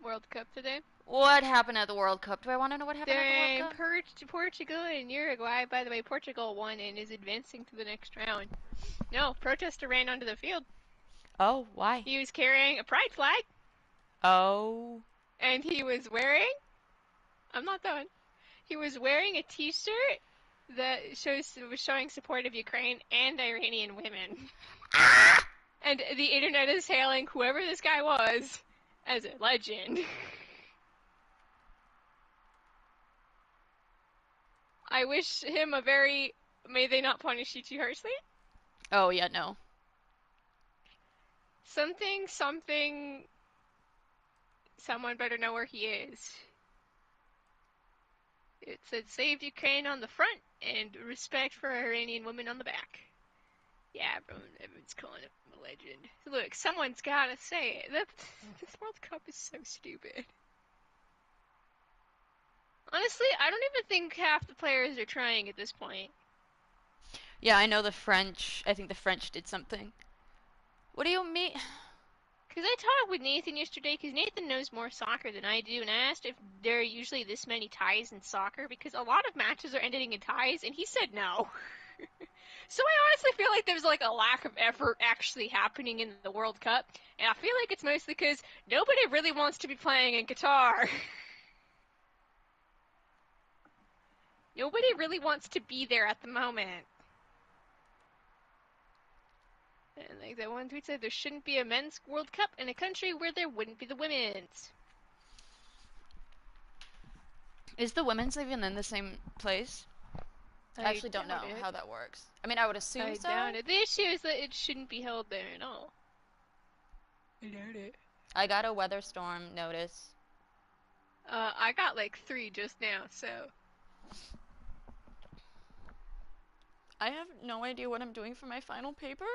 World Cup today? What happened at the World Cup? Do I want to know what happened at the World Cup? Portugal and Uruguay. By the way, Portugal won and is advancing to the next round. No, protester ran onto the field. Oh, why? He was carrying a pride flag. Oh. And he was wearing... I'm not done. He was wearing a t-shirt that was showing support of Ukraine and Iranian women. And the internet is hailing whoever this guy was as a legend. I wish him a very... May they not punish you too harshly? Oh, yeah, no. Something... Someone better know where he is. It said, saved Ukraine on the front and respect for Iranian women on the back. Yeah, everyone's calling him a legend. Look, someone's gotta say it. This World Cup is so stupid. Honestly, I don't even think half the players are trying at this point. Yeah, I know the French. I think the French did something. What do you mean? Because I talked with Nathan yesterday, because Nathan knows more soccer than I do, and I asked if there are usually this many ties in soccer, because a lot of matches are ending in ties, and he said no. So I honestly feel like there's like a lack of effort actually happening in the World Cup, and I feel like it's mostly because nobody really wants to be playing in Qatar. Nobody really wants to be there at the moment. And like that one tweet said, there shouldn't be a men's World Cup in a country where there wouldn't be the women's. Is the women's even in the same place? I actually don't know how that works. I mean, I would assume so. Doubt it. The issue is that it shouldn't be held there at all. I doubt it. I got a weather storm notice. I got like 3 just now, so... I have no idea what I'm doing for my final paper,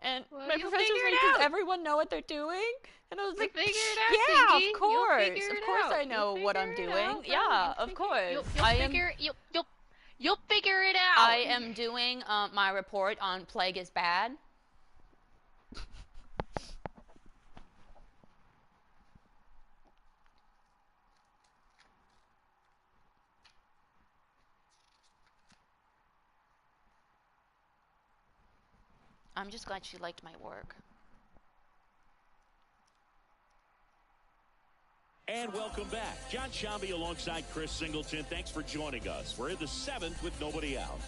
and well, my professor's like, does everyone know what they're doing? And I was like, figure it out, yeah, Sinky. of course I know what I'm doing. Yeah, of course. You'll figure it out. I am doing my report on Playz is bad. I'm just glad she liked my work. And welcome back. John Shambi alongside Chris Singleton. Thanks for joining us. We're in the 7th with nobody out.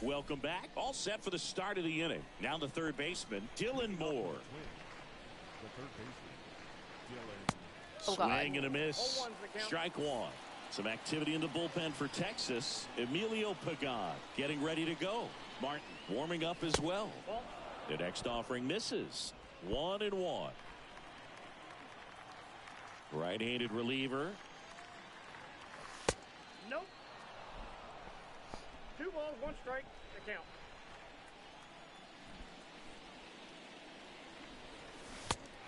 Welcome back. All set for the start of the inning. Now the third baseman, Dylan Moore. Swing and a miss. Strike one. Some activity in the bullpen for Texas. Emilio Pagan getting ready to go. Martin warming up as well. The next offering misses. 1-1. Right-handed reliever. Nope. 2 balls, 1 strike. The count.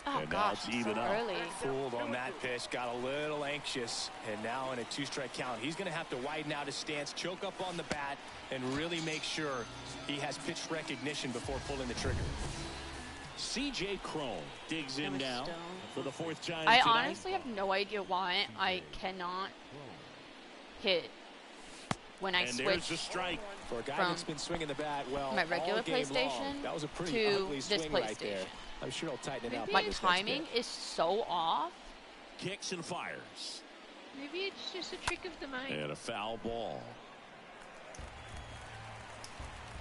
Oh, and gosh, now it's even so up. early. Fooled on that pitch, got a little anxious, and now in a 2-strike count, he's going to have to widen out his stance, choke up on the bat, and really make sure he has pitch recognition before pulling the trigger. C.J. Cron digs in now for the 4th time I tonight. honestly have no idea why I cannot hit when I switch there's a strike for a guy that's been swinging the bat well my regular all game PlayStation long. That was a pretty to ugly this swing PlayStation. right there. I'm sure he'll tighten it up. My timing is so off. Kicks and fires. Maybe it's just a trick of the mind. And a foul ball.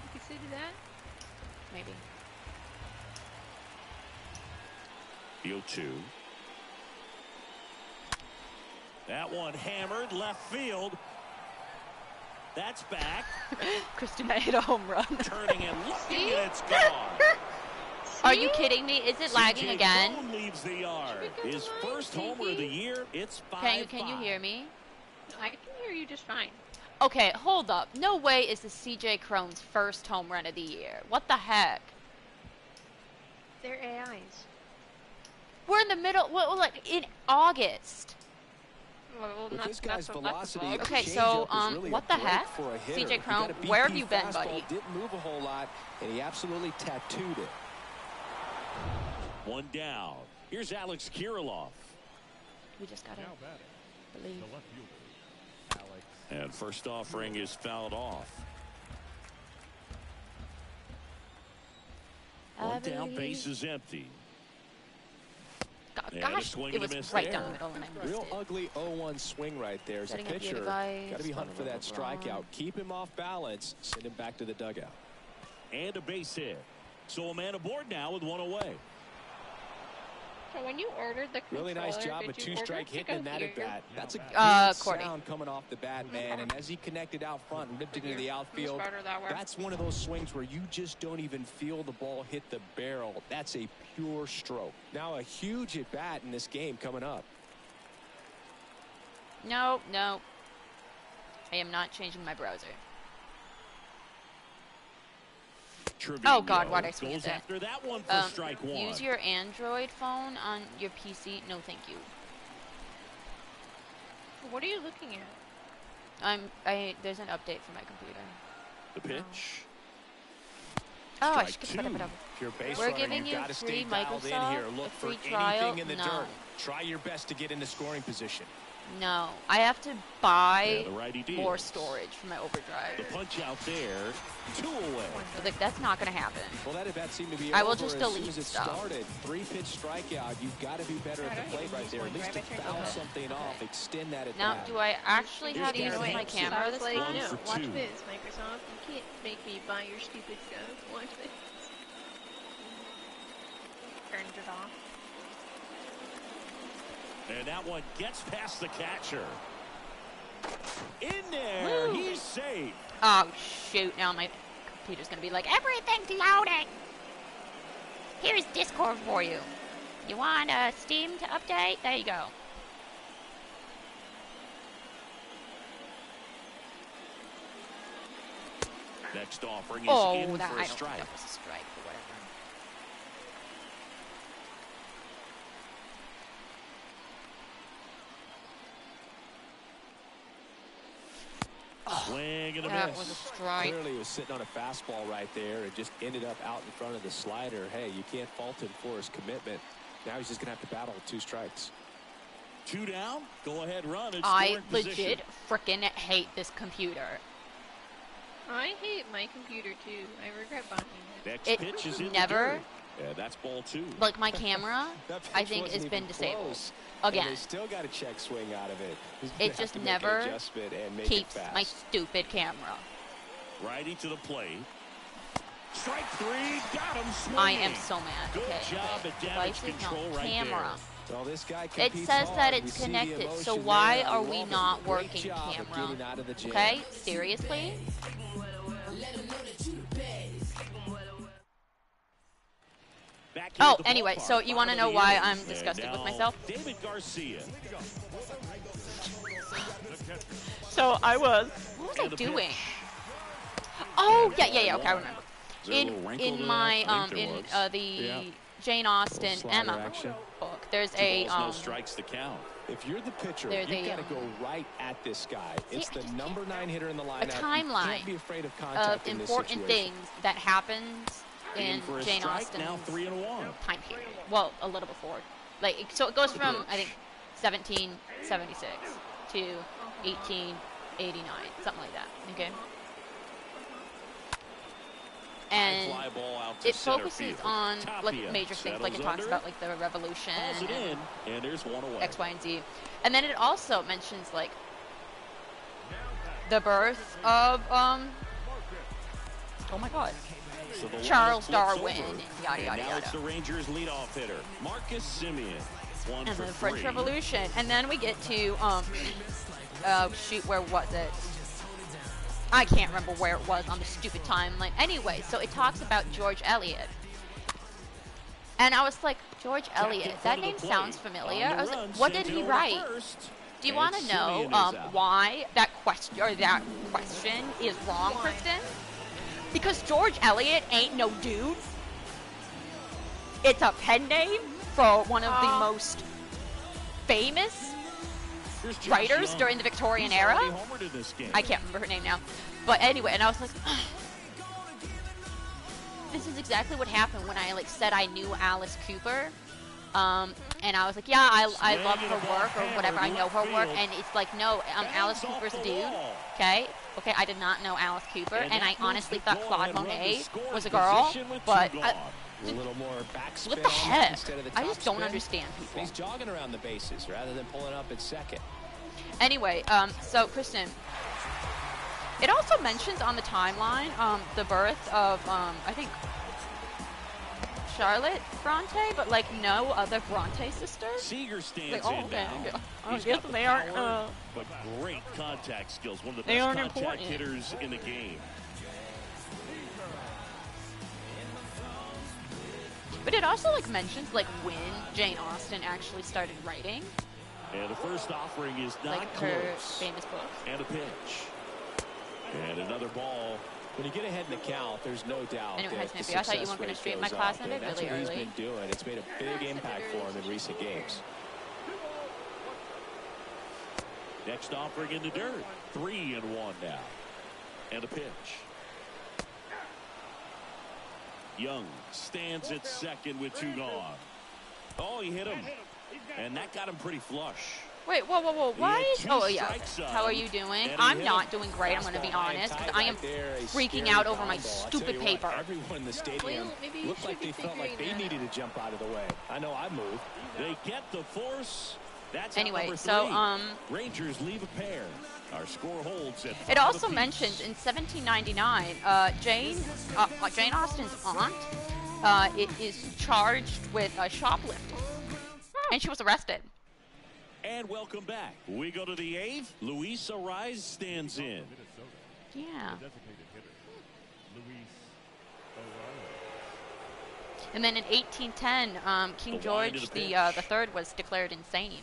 You consider that? Maybe. 0-2. That one hammered left field. That's back. Christina hit a home run. Turning and looking, and it's gone. Are you kidding me? Is it lagging again? Cron leaves the yard. His first homer of the year. It's 5-5. Can you hear me? I can hear you just fine. Okay, hold up. No way is this C.J. Cron's first home run of the year. What the heck? They're AIs. We're in the middle, well, like in August. Well, With this guy's velocity, okay, so really what the heck? C.J. Cron, where have you been, fastball, buddy? Didn't move a whole lot, and he absolutely tattooed it. One down. Here's Alex Kirilloff. We just gotta believe. And first offering is fouled off. One down, base is empty. Gosh, it was right down the middle and I missed Real it. ugly 0-1 swing right there. As a pitcher, got to be hunting for that strikeout. Keep him off balance. Send him back to the dugout. And a base hit. So a man aboard now with one away. So when you ordered the controller, really nice job of two-strike hitting in that at bat. That's a good sound coming off the bat, man. And as he connected out front and ripped it into the outfield, that's one of those swings where you just don't even feel the ball hit the barrel. That's a pure stroke. Now a huge at bat in this game coming up. No. I am not changing my browser. Trevino oh God, why'd I swing at that? After that one for strike one. Use your Android phone on your PC. No, thank you. What are you looking at? There's an update for my computer. The pitch. Oh, I should get it. We're giving you free Microsoft, a free trial. In the dirt. Try your best to get into scoring position. No, I have to buy yeah, more storage for my overdrive. The punch out there, 2 away. Like, that's not going to happen. Well, that at bat seemed to be I will just delete as soon as it stuff. Started. 3-pitch strikeout. You've got to be better at the plate right there. At least to foul something off, extend that at now, bat. Do I actually have to use my camera this time? No, watch this, Microsoft. You can't make me buy your stupid stuff. Watch this. Turned it off. And that one gets past the catcher. In there, woo. He's safe. Oh, shoot. Now my computer's going to be like, everything's loading. Here's Discord for you. You want Steam to update? There you go. Next offering is in for a strike. That was a strike or whatever. Swing and a that miss. Was a strike. Clearly, he was sitting on a fastball right there and just ended up out in front of the slider. Hey, you can't fault him for his commitment. Now he's just going to have to battle with 2 strikes. 2 down. Go ahead, run. I legit frickin' hate this computer. I hate my computer too. I regret buying it. Next pitch is in never. The dirt. Yeah, that's ball 2. Like my camera, I think has been disabled. Close. Again. And they still got a check swing out of it. It just never keeps my stupid camera. Righty to the plate. Strike 3, got him swinging. I am so mad. Good okay. job at damage control right camera. there. Well, this guy it says that it's connected, so why are we not working camera? Okay, seriously? Oh, anyway, so you want to know why I'm disgusted with myself? David Garcia. So I was. What was I doing? Oh, yeah, okay, I remember. In my the Jane Austen Emma book, there's a no strikes to count. If you're the pitcher, you got to go right at this guy. It's the number 9 hitter in the lineup. A timeline you can't be afraid of contact in this important situation. things that happens in Jane Austen's now 3-1 time period. Well, a little before. Like, so it goes from, I think, 1776 to 1889, something like that. Okay. And it focuses on like major things, like it talks about like the revolution, and there's one away. X, Y, and Z, and then it also mentions like the birth of oh my God, so Charles Darwin, and yada yada yada. It's the Rangers' leadoff hitter, Marcus Simeon. And the French Revolution, and then we get to shoot, where was it? I can't remember where it was on the stupid timeline. Anyway, so it talks about George Eliot. And I was like, George Eliot, that name sounds familiar. I was like, what did he write? Do you want to know why that question is wrong, Kristen? Because George Eliot ain't no dude. It's a pen name for one of the most famous writers during the Victorian era. I can't remember her name now. But anyway, and I was like, this is exactly what happened when I said I knew Alice Cooper. And I was like, yeah, I love her work or whatever. I know her work. And it's like, no, Alice Cooper's a dude. Okay, I did not know Alice Cooper, and I honestly thought Claude Monet was a girl, but a little more backspin. What the heck? Instead of the I top just don't spin. understand people. He's jogging around the bases rather than pulling up at second. Anyway, so Kristen, it also mentions on the timeline the birth of I think Charlotte Bronte, but like no other Bronte sisters. Seager stands like, oh, in okay. now. I He's guess got the they aren't. power, but great contact skills. One of the They best aren't contact important. hitters in the game. But it also like mentions like when Jane Austen actually started writing. And the first offering is not like close. her famous book. And a pitch. And another ball. When you get ahead in the count, there's no doubt. Anyway, that Snippy, the I thought you success weren't going rate to stream my goes class up, Sunday and that's really what he's early. been doing. It's made a big impact for him in recent games. Next offering in the dirt. 3-1 now. And a pitch. Young stands at second with 2 gone. Oh, he hit him. And that got him pretty flush. Wait, whoa. Why is... Oh, yeah. strikes How are him, you doing? and he I'm hit not him. doing great, I'm going to be honest, because I am freaking scary out over my foul ball. I tell stupid you what, paper. Everyone in the stadium Well, maybe you looked like should be they felt like they figuring that needed to jump out of the way. I know I moved. They get the force. That's Anyway, number 3. so, Rangers leave a pair. Our score holds at 5 It also apiece. mentions in 1799, Jane Austen's aunt is charged with shoplifting, and she was arrested. And welcome back. We go to the 8th. Luis Arise stands in. Yeah. And then in 1810, King George the Third was declared insane.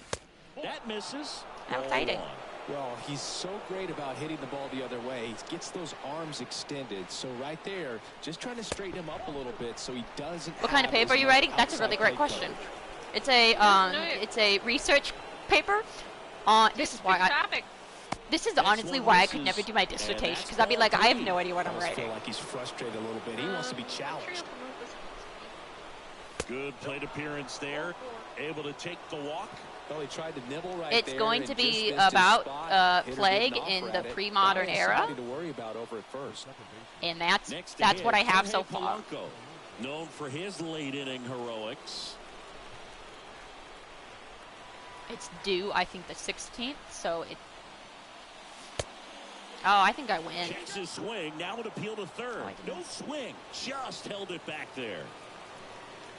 That misses. How exciting. Well, he's so great about hitting the ball the other way. He gets those arms extended. So right there, just trying to straighten him up a little bit so he doesn't. What kind of paper are you writing? That's a really great question. It's a research paper. This is why This is honestly why I could never do my dissertation, because I'd be like, I have no idea what I'm I writing. feel like he's frustrated a little bit. He wants to be challenged. Good plate appearance there. Able to take the walk. Well, he tried to nibble right It's there going and to just be missed his about spot. Hitter plague didn't in offer the at it. pre-modern Now he has era. somebody to worry about over at first. And that's Next what I have Jorge so far. Polanco, known for his late inning heroics. It's due, I think, the 16th, so it... Oh, I think I win. Checks his swing. Now an appeal to third. Oh, No swing. Just held it back there.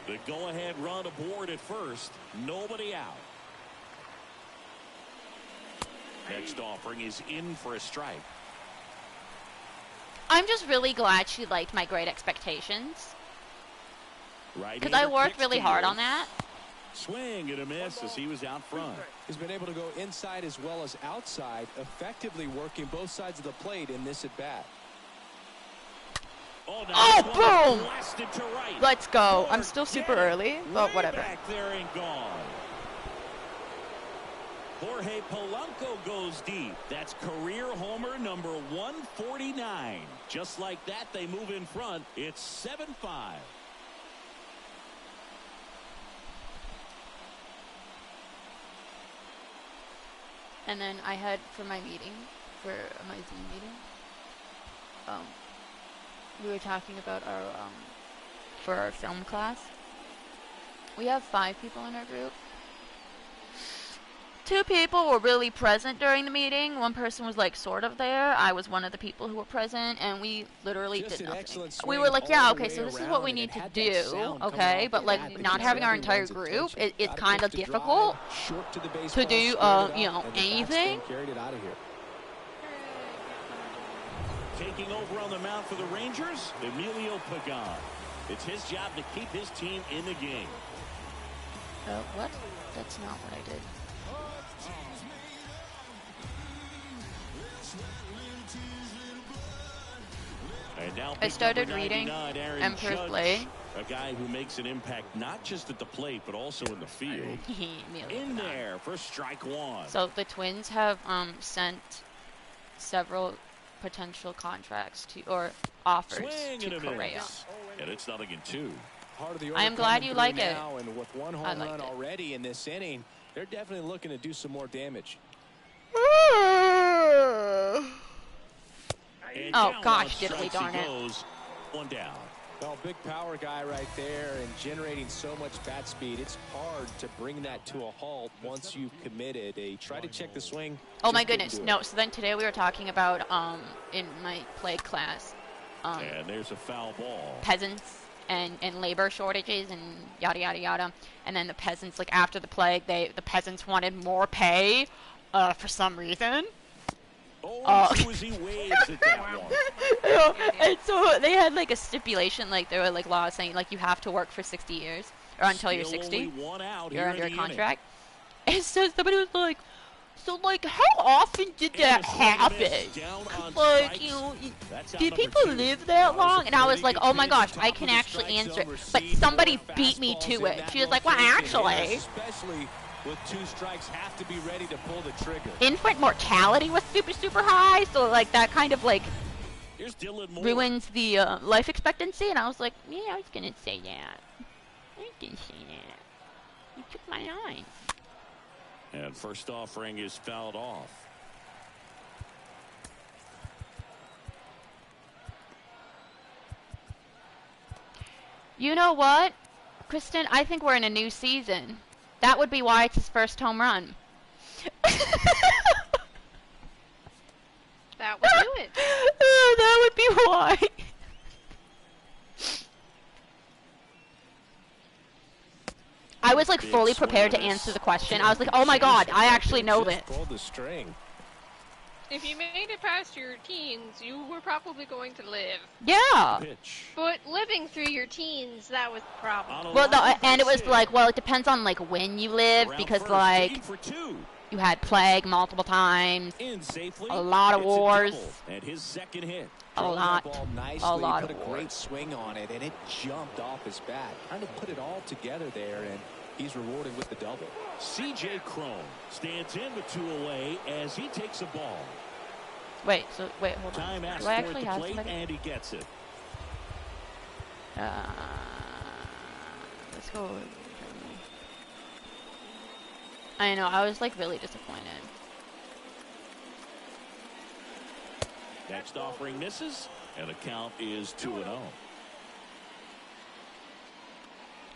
The go-ahead run aboard at first. Nobody out. Next offering is in for a strike. I'm just really glad she liked my Great Expectations, because I worked really hard on that. Swing and a miss as he was out front. He's been able to go inside as well as outside, effectively working both sides of the plate in this at-bat. Oh, boom! Blasted to right. Let's go. I'm still super early, but Way whatever. Back there and gone. Jorge Polanco goes deep. That's career homer number 149. Just like that, they move in front. It's 7-5. And then I had for my meeting, for my Zoom meeting, we were talking about our, for our film class. We have 5 people in our group. 2 people were really present during the meeting. 1 person was like sort of there. I was one of the people who were present, and we literally did nothing. We were like, yeah, okay, so this is what we need to do, okay? But like not having our entire group, it's kind of difficult to do, you know, anything. Taking over on the mound for the Rangers, Emilio Pagan. It's his job to keep his team in the game. What? That's not what I did. And now I started number reading 99, Aaron Emperor's Judge, Blade. a guy who makes an impact not just at the plate but also in the field. In there for strike 1. So the Twins have Swing sent several potential contracts to, or offers and to a Correa. miss. And it's 0-2. part of the I am glad you like it. And with one home run already in this inning, they're definitely looking to do some more damage. Oh gosh, diddly darn it. One down. Well, big power guy right there and generating so much bat speed. It's hard to bring that to a halt once you've committed. Try to check the swing. Oh my goodness, no. So then today we were talking about in my Playz class. And there's a foul ball. Peasants and labor shortages and yada yada yada. And then the peasants, like after the plague, the peasants wanted more pay for some reason. Susie waves at that one. And so they had like a stipulation, like there were like laws saying like you have to work for 60 years or until you're 60. You're under a contract. And so somebody was like, so like how often did that happen? Like, you know, did people live that long? And I was like, oh my gosh, I can actually answer it. But somebody beat me to it. She was like, well, actually, with 2 strikes, have to be ready to pull the trigger. Infant mortality was super high, so like that kind of like ruins the life expectancy. And I was like, yeah, I was gonna say that. I was gonna say that. You took my line. And first offering is fouled off. You know what, Kristen? I think we're in a new season. That would be why it's his first home run. That would do it. That would be why. I was like fully prepared to answer the question. I was like, oh my god, I actually know this. If you made it past your teens, you were probably going to live. Yeah. But living through your teens, that was the problem. Well, no, and it was like, well, it depends on like when you live, because like you had plague multiple times, a lot of wars, and his second hit. A lot of put a great swing on it, and it jumped off his bat. Trying to put it all together there, and he's rewarded with the double. C.J. Cron stands in with 2 away as he takes a ball. Wait, hold on. Do I actually have somebody? And he gets it. Let's go. I know, I was like really disappointed. Next offering misses, and the count is 2-0.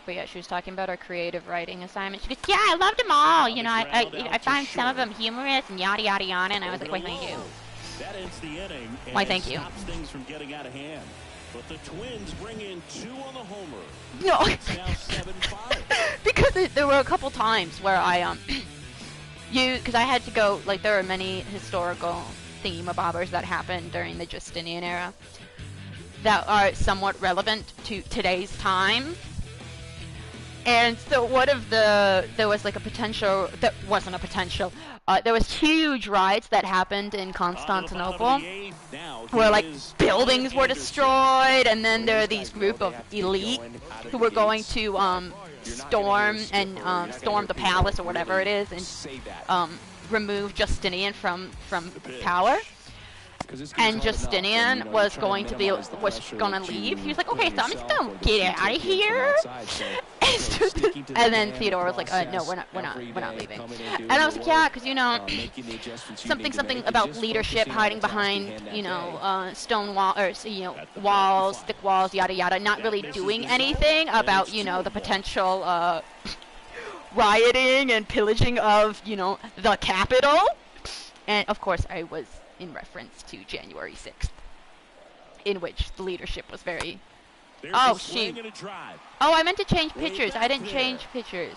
But yeah, she was talking about our creative writing assignment. She goes, yeah, I loved them all. You know, I find some of them humorous and yada yada yada. And I was like, why, thank you. That ends the inning. Why, thank you. Stops things from getting out of hand. But the Twins bring in 2 on the homer. No. It's now 7-5. Because there were a couple times where I because I had to go, like there were many historical thingamabobbers that happened during the Justinian era that are somewhat relevant to today's time. And so there was like a potential, that wasn't a potential, there was huge riots that happened in Constantinople where like buildings were destroyed, and then there are these group of elite who were going to storm the palace or whatever it is and remove Justinian from power. And Justinian was going to leave. He was like, okay, so I'm just gonna get out of here. And then Theodore was like, no, we're not leaving. And I was like, yeah, because you know, something about leadership, hiding behind, you know, stone wall or walls, thick walls, yada yada, not really doing anything about, you know, the potential rioting and pillaging of, you know, the capital. And of course, I was in reference to January 6th, in which the leadership was very... Oh, shoot. Oh, I meant to change pictures. I didn't change pictures.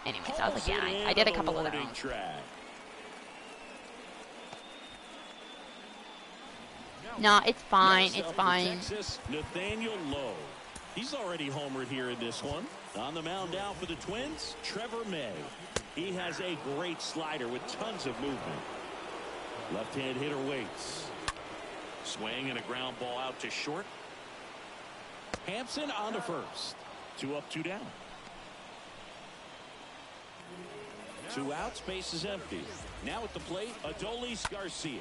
Anyways, I was like, yeah, I did a couple of them. No, it's fine. It's fine. Nathaniel Lowe. He's already homered here in this one. On the mound now for the Twins, Trevor May. He has a great slider with tons of movement. Left-hand hitter waits. Swing and a ground ball out to short. Hampson on to first. 2 up, 2 down. 2 outs, base is empty. Now at the plate, Adolis Garcia.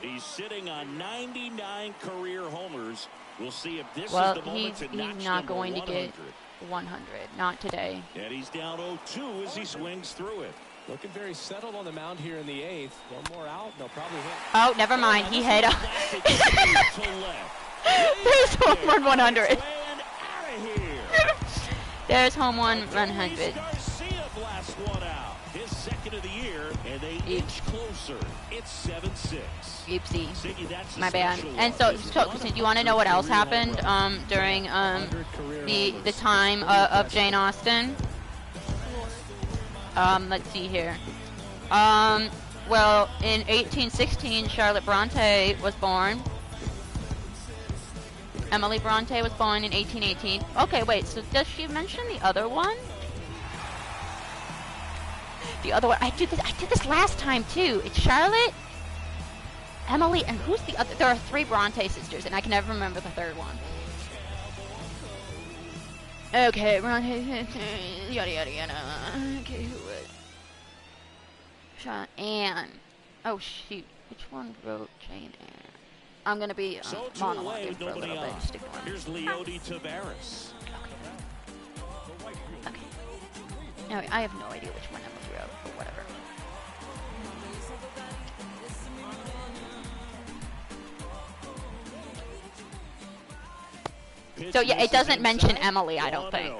He's sitting on 99 career homers We'll see if this Well, is the moment to notch he's not number going to 100. get 100. Not today. And he's down 0-2 as he swings through it. Looking very settled on the mound here in the 8th. One more out, and they'll probably hit. Oh, never mind. He hit up. There's home run 100. There's home run 100. His second of the year, and they inch closer. It's 7-6. Oopsie. My bad. And so do you want to know what else happened during the time of Jane Austen? Let's see here. Well, in 1816, Charlotte Bronte was born. Emily Bronte was born in 1818. Okay, wait, so does she mention the other one? The other one, I did this last time too. It's Charlotte, Emily, and who's the other? There are 3 Bronte sisters, and I can never remember the third one. Okay, Bronte, yada yada yada. Okay, who was? Anne. Oh shoot, which one wrote Jane Eyre? I'm gonna be monologuing for a little bit. Just ignore me. Here's Leody Tavares. Okay. No, I have no idea which one Emily wrote, but whatever. So yeah, it doesn't mention Emily, I don't think.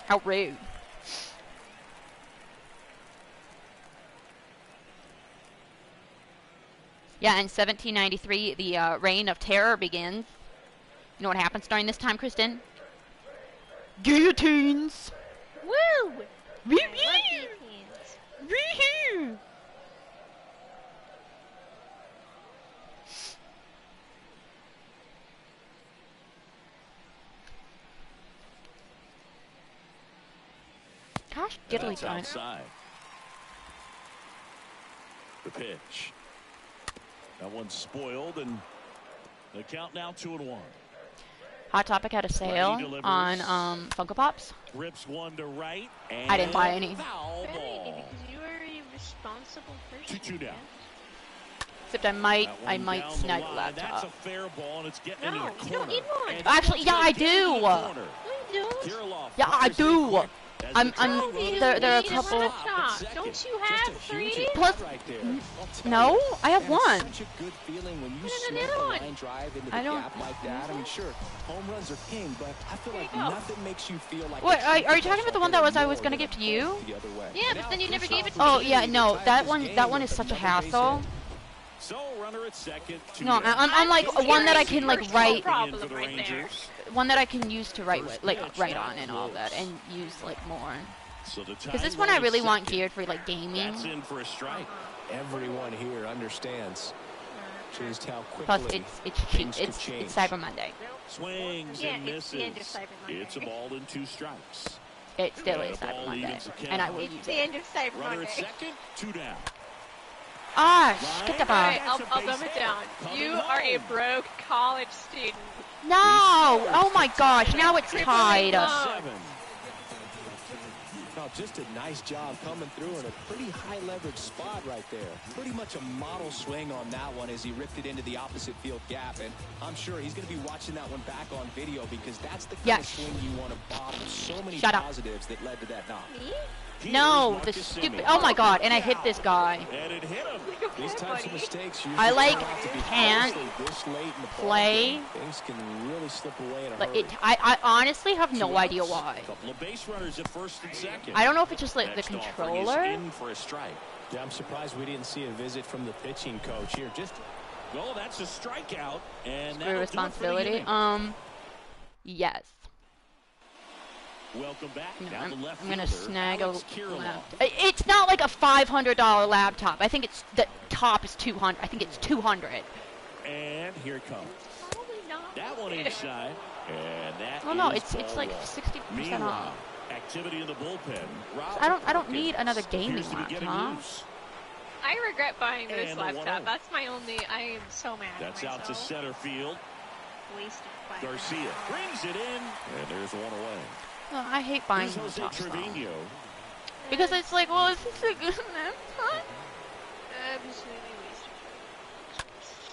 How rude. Yeah, in 1793, the Reign of Terror begins. You know what happens during this time, Kristen? Guillotines! Woo! Woo-hoo! Guillotines. Woo-hoo! Gosh, diddly darn. Outside. The pitch. That one's spoiled, and the count now 2-1. Hot Topic had a sale on Funko Pops. Rips one to right. I didn't buy any. Foul Really? ball. Because you are a responsible person. 2-2 down. Except I might snag the That's a laptop. fair ball, and it's getting into No, the you corner. don't need one. And Actually, yeah, I do. No, you don't. Kirilov Yeah, I fires it do. quick as I'm. the time There are a need couple. laptop. Don't you have 3? Plus, no, I have one. Such a good feeling when you Put in smoke another a one. line drive into I the don't- gap like that. I mean, sure, home runs are king, but I feel like There you go. nothing makes you feel like. What, a are true you talking about the one that I was gonna give to you? The other way. Yeah, but then you never gave it to me. Oh yeah, no, that one is such a hassle. So runner at second. No, I'm like one that I can like write, Problem right there. one that I can use to write with, like write on and all that, and use like more. Because this one I really want geared for like gaming. That's in for a strike. Everyone here understands just how Plus, quickly it's cheap. things could It's change. Cyber Monday. Swings Yeah, and it's misses. the end of Cyber Monday. It's a ball and 2 strikes. It still And is a ball Cyber Monday, evens the count. and I will It's use the it. end of Cyber Runner Monday. at second, 2 down. Ah, get the ball. Alright, I'll dumb it down. You are a broke college student. No! Oh my gosh! Now it's tied. Seven. No, just a nice job coming through in a pretty high leverage spot right there. Pretty much a model swing on that one as he ripped it into the opposite field gap. And I'm sure he's going to be watching that one back on video because that's the kind of swing you want to pop. So many positives that led to that knock. Me? No, the stupid. Oh my god! And I hit this guy. And it hit him. These types of mistakes I like turn out to be can't costly this late in the ball play. game. Things can really slip away in a Like hurry. I honestly have no idea why. Couple of base runners at first and second. I don't know if it's just like the Next offering is controller. in for a strike. Yeah, I'm surprised we didn't see a visit from the pitching coach here. Just Well, that's a strikeout, and Screw that'll do it for the responsibility. inning. Yes. Welcome back. No, Down I'm the left gonna fielder, snag a Alex Kirilov. laptop. It's not like a $500 laptop. I think it's the top is 200. I think it's 200. And here it comes. Probably not. That one inside. And that Oh no, is it's ball like one. 60% Meanwhile, off. activity in the bullpen. I don't need another gaming Appears to be getting laptop. loose. I regret buying this And the laptop. 1-0. That's my only. I am so mad That's at out to myself. center field. Wasted $5. Garcia brings it in, and there's one away. Oh, I hate buying Here's Jose laptops though. Trevino. Because it's like, well, is this a good laptop? Absolutely wasted. And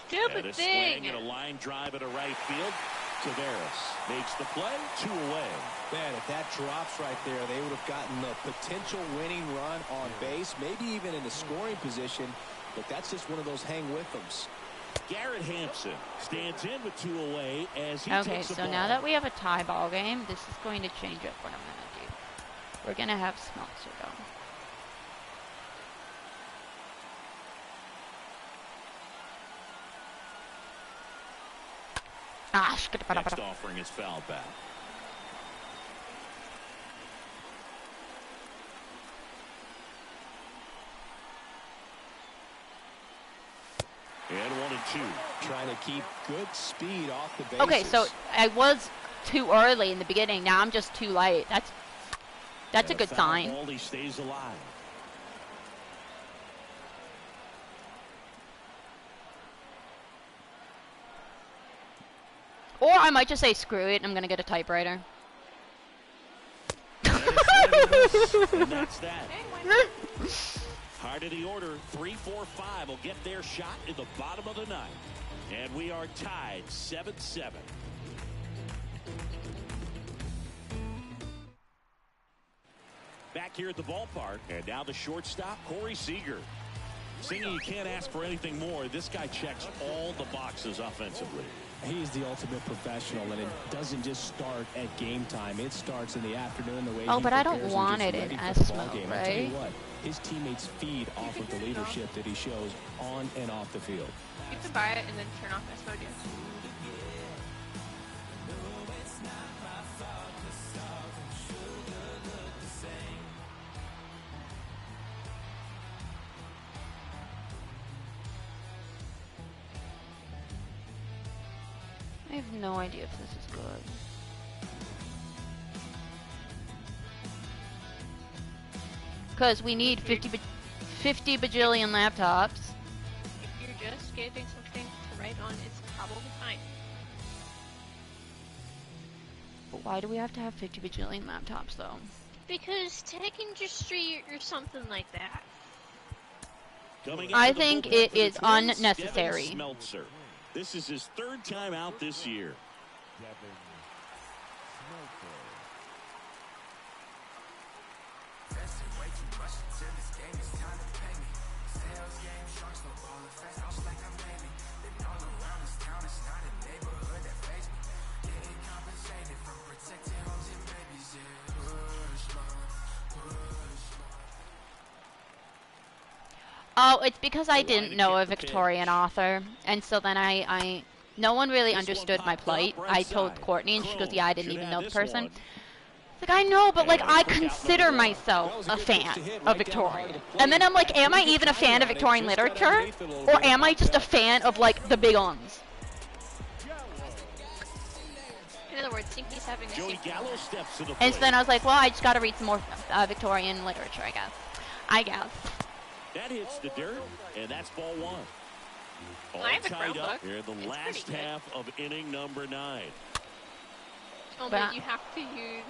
Stupid a thing. swing and a line drive at a right field. Taveras makes the play, 2 away. Man, if that drops right there, they would have gotten the potential winning run on base, maybe even in the scoring position, but that's just one of those hang-with-ems. Garrett Hampson stands in with 2 away as he Okay, takes the so ball. now that we have a tie ball game, this is going to change up what I'm going to do. We're going to have Smeltzer go. Next offering is fouled back. And 1 and 2. Trying to keep good speed off the bases. Okay, so I was too early in the beginning. Now I'm just too late. That's a good sign. Ball, he stays alive. Or I might just say screw it. I'm gonna get a typewriter. And that's that. Heart of the order, 3-4-5 will get their shot in the bottom of the ninth. And we are tied 7-7. Back here at the ballpark, and now the shortstop, Corey Seager. Sinky, you can't ask for anything more. This guy checks all the boxes offensively. He's the ultimate professional, and it doesn't just start at game time. It starts in the afternoon the way Oh, he but I don't prepares and want gets it in ready for the Esmo, ball game. I tell you right? what, his teammates feed off of the leadership that he shows on and off the field. You can buy it and then turn off Esmo, dude. I have no idea if this is good. Because we need 50 bajillion laptops. If you're just getting something to write on, it's probably fine. But why do we have to have 50 bajillion laptops, though? Because tech industry or something like that. I think it is unnecessary. Smeltzer. This is his 3rd time out this year. Oh, it's because I didn't know a Victorian author, and so then no one really understood my plight. I told Courtney, and she goes, yeah, I didn't even know the person. It's like, I know, but like, I consider myself a fan of Victorian. And then I'm like, am I even a fan of Victorian literature? Or am I just a fan of, like, the big uns? In other words, Sinky's having a Joey Gallo steps to the plate. And so then I was like, well, I just gotta read some more Victorian literature, I guess. That hits the dirt, and that's ball 1. All I have a tied up Chromebook. here in the last half of inning number 9. Oh, but you have to use.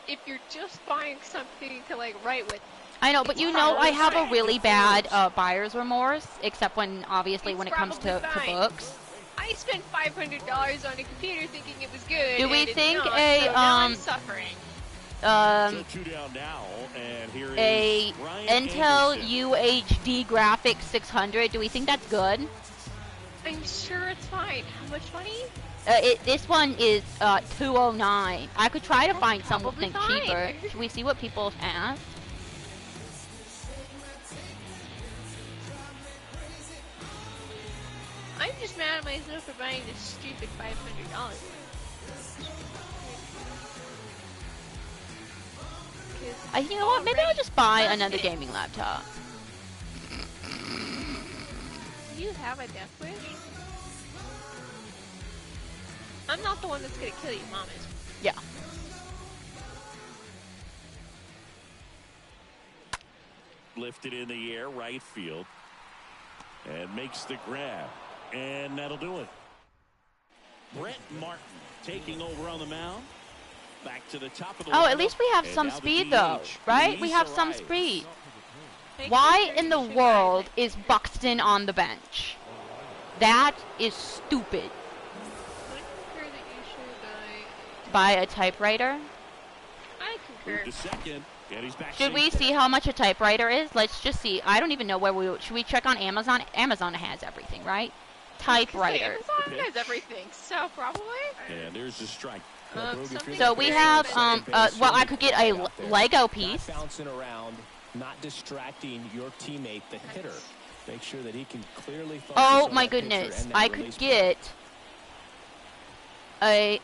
If you're just buying something to like write with. I know, but you know, I have a really bad buyer's remorse, except when obviously when it comes to books. I spent $500 on a computer thinking it was good. Do we and think it's not, a so now I'm suffering? So 2 down now, and here a is Ryan Intel Anderson. UHD Graphics 600. Do we think that's good? I'm sure it's fine. How much money? This one is $209. I could try to find something fine. cheaper. Should we see what people have asked? I'm just mad at myself for buying this stupid $500. You know what? Maybe I'll just buy another gaming laptop. Do you have a death wish? I'm not the one that's gonna kill you, Mom is. Yeah. Lifted in the air, right field. And makes the grab. And that'll do it. Brett Martin taking over on the mound. Back to the top of the at least we have some speed though, right? We have some speed. Why in the world is Buxton on the bench? That is stupid. I concur that you should Buy a typewriter? I concur. To second, and he's back Should we see how much a typewriter is? Let's just see. I don't even know where we... Should we check on Amazon? Amazon has everything, right? Typewriter. Amazon has everything, so probably. And there's a strike. So we have, well, I could get a Lego piece. Bouncing around, not distracting your teammate, the hitter. Make sure that he can clearly focus Oh on my that pitcher goodness. and that I could release get a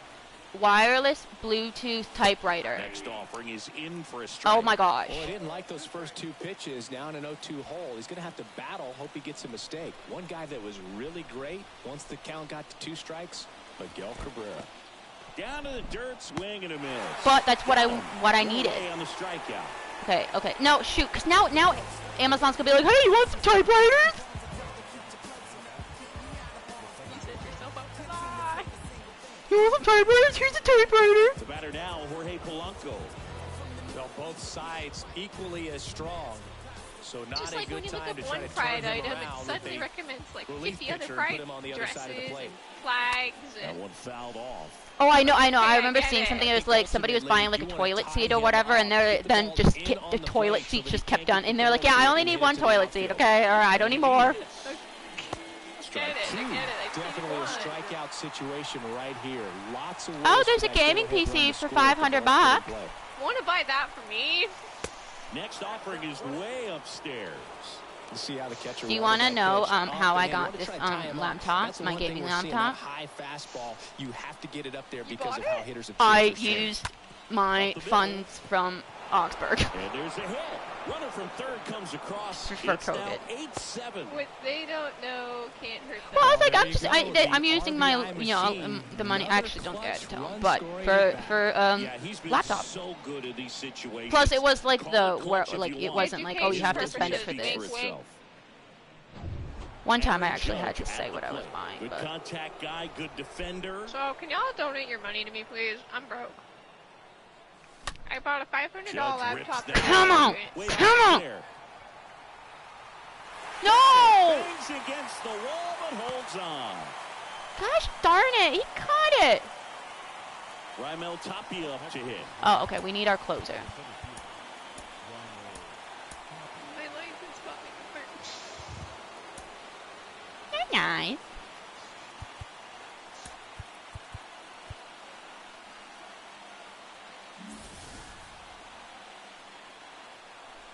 wireless Bluetooth typewriter. Next offering is in for a strike. Oh my gosh. Well, I didn't like those first 2 pitches. Now in an 0-2 hole. He's going to have to battle. Hope he gets a mistake. One guy that was really great once the count got to 2 strikes, Miguel Cabrera. Down to the dirt, swing and a miss. But that's what I needed. On the strikeout. Okay. No, shoot, because now Amazon's going to be like, hey, you want some typewriters? You set yourself up to die. You want some typewriters? Here's a typewriter. The batter now, Jorge Polanco. Well, both sides equally as strong. So not Just a like good when you look time up to one try to pride turn him item, around it suddenly with a recommends like relief 50 other pitcher and pride put him on the other side of the dresses plate. and flags That and... one fouled off. Oh, I know. I I remember get seeing it. something that was like somebody was buying like a toilet seat or whatever, and then just the toilet seat just kept on, and they're like, yeah, I only need one toilet seat, okay? All right, I don't need more. I get it, I get it. Definitely a strikeout situation right here. Lots of Oh, ways there's for a that gaming home run PC to for score at the $500. ball play. Want to buy that for me? Next offering is way upstairs. You see how the catcher Do you wanted want to that know pitch off how the I hand. got Wanted to this try to tie him up. laptop, That's the my one thing gaming we're seeing, laptop? that high fastball, you have to get it up there You because bought of how it? hitters have I changed their swing. used my funds from Augsburg. And there's a hit. Runner from third comes across. For It's now COVID. 8-7. What they don't know can't hurt them. Well, I was like, There you go, I'm the using my, RBI you know, machine. the money. I actually don't get it to him, but Run-scoring for Yeah, he's been laptop. so good at these situations. Plus, it was like Call the the where clutch if like you it want. wasn't like, oh, you have to spend it for Education this. purposes. One time I actually had to say what I was buying, Good but contact guy, good defender. So, can y'all donate your money to me, please? I'm broke. I bought a $500 Judge laptop. rips Come down. on! Way Come back on! there. no! Bangs against the wall but holds on. Gosh darn it, he caught it. Raimel Tapia up to hit. Oh, okay, we need our closer. My license got me hurt. Very nice.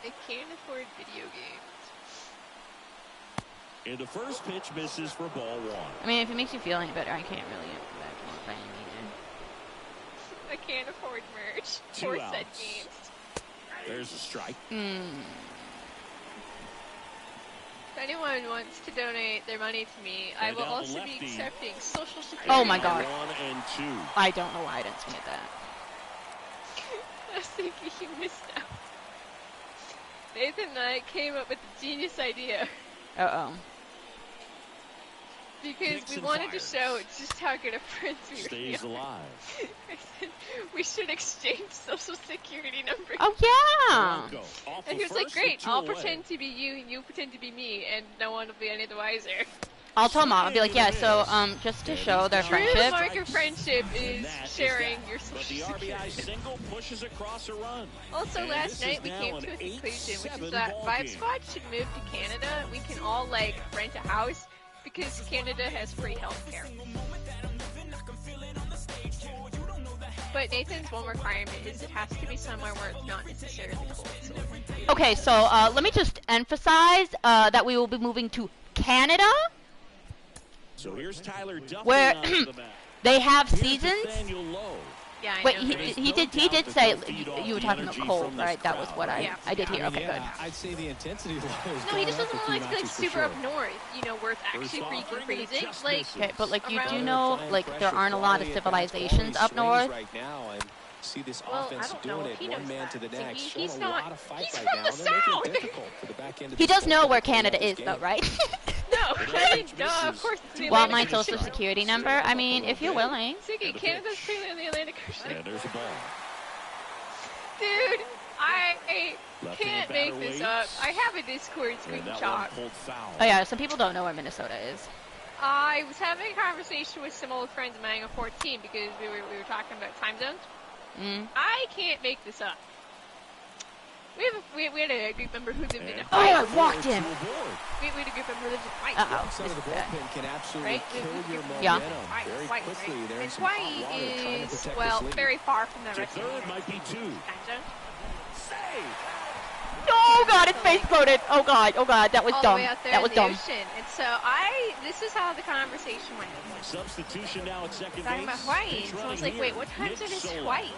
I can't afford video games. And the first pitch misses for ball one. I mean, if it makes you feel any better, I can't really buy any I can't afford merch Two or outs. said games. There's a strike. either. If anyone wants to donate their money to me, I And will down the also be lefty. accepting Social Security. Oh my God. 1 and 2. I don't know why I didn't submit that. I was thinking you missed out. Nathan and I came up with the genius idea Uh-oh. because Kicks we and wanted fires. to show just how good of friends we were. Stays alive. I said we should exchange Social Security numbers. Oh, yeah! Polanco off And the he was like, first great, with 2 I'll away. pretend to be you and you pretend to be me, and no one will be any the wiser. I'll tell Mom. I'll be like, yeah, so, just to show their True friendship. mark of friendship is And that is sharing that. your But Social the RBI Security. single pushes across a run. Also, And last this night is we now came an to a conclusion, which 8-7 is that ball Vibe game. Squad should move to Canada. We can all, like, rent a house because Canada has free healthcare. But Nathan's one requirement is it has to be somewhere where it's not necessarily cold. So Okay, so, let me just emphasize, that we will be moving to Canada. So here's Tyler Duffy Where onto the mat. They have Here's seasons. Nathaniel Lowe. yeah, I Wait, know. he that. he did say you were the talking about energy cold, from this right? That was crowd, what right? I did hear. Okay, yeah, good. I'd say the intensity level is No, he going just up doesn't a few want to be like notches for super sure. up north, you know, where it's actually First freaking offering, and it freezing. just Like, misses. Okay, but like you do Around- know, like there aren't a lot of civilizations up north. Right now, and see this well, I offense don't doing know it if he one knows man that. to the So next. he's Showing not. a lot of fight He's right from now. the They're making south. it difficult for the back end of He this does know ball where to clean Canada out this is, though, game. right? No, I mean, duh, of course it's the Want Atlantic my Ocean. social security number? I mean, if you're willing. Sinky, Canada's clearly on the Atlantic Ocean. And there's a ball. Dude, I Left-handed can't make batter this waits. up. I have a Discord And that one screenshot. pulled foul. Oh yeah, some people don't know where Minnesota is. I was having a conversation with some old friends of mine on 14 because we were talking about time zones. I can't make this up. We had a group member who lived in Hawaii. Oh, I walked him. We had a group member who lived in Hawaii. Some of the bullpen can absolutely kill your momentum very quickly. There And Hawaii is, well, very far from the rest of the Third might be 2. time zone. Save. Oh God, it face floated. Oh God, that was All dumb. the way out there That was in the dumb. ocean. And so this is how the conversation went. Substitution now at second Talking base. about Hawaii. Pitch So I was running like, wait, here. what time Nick zone is Solak. Hawaii?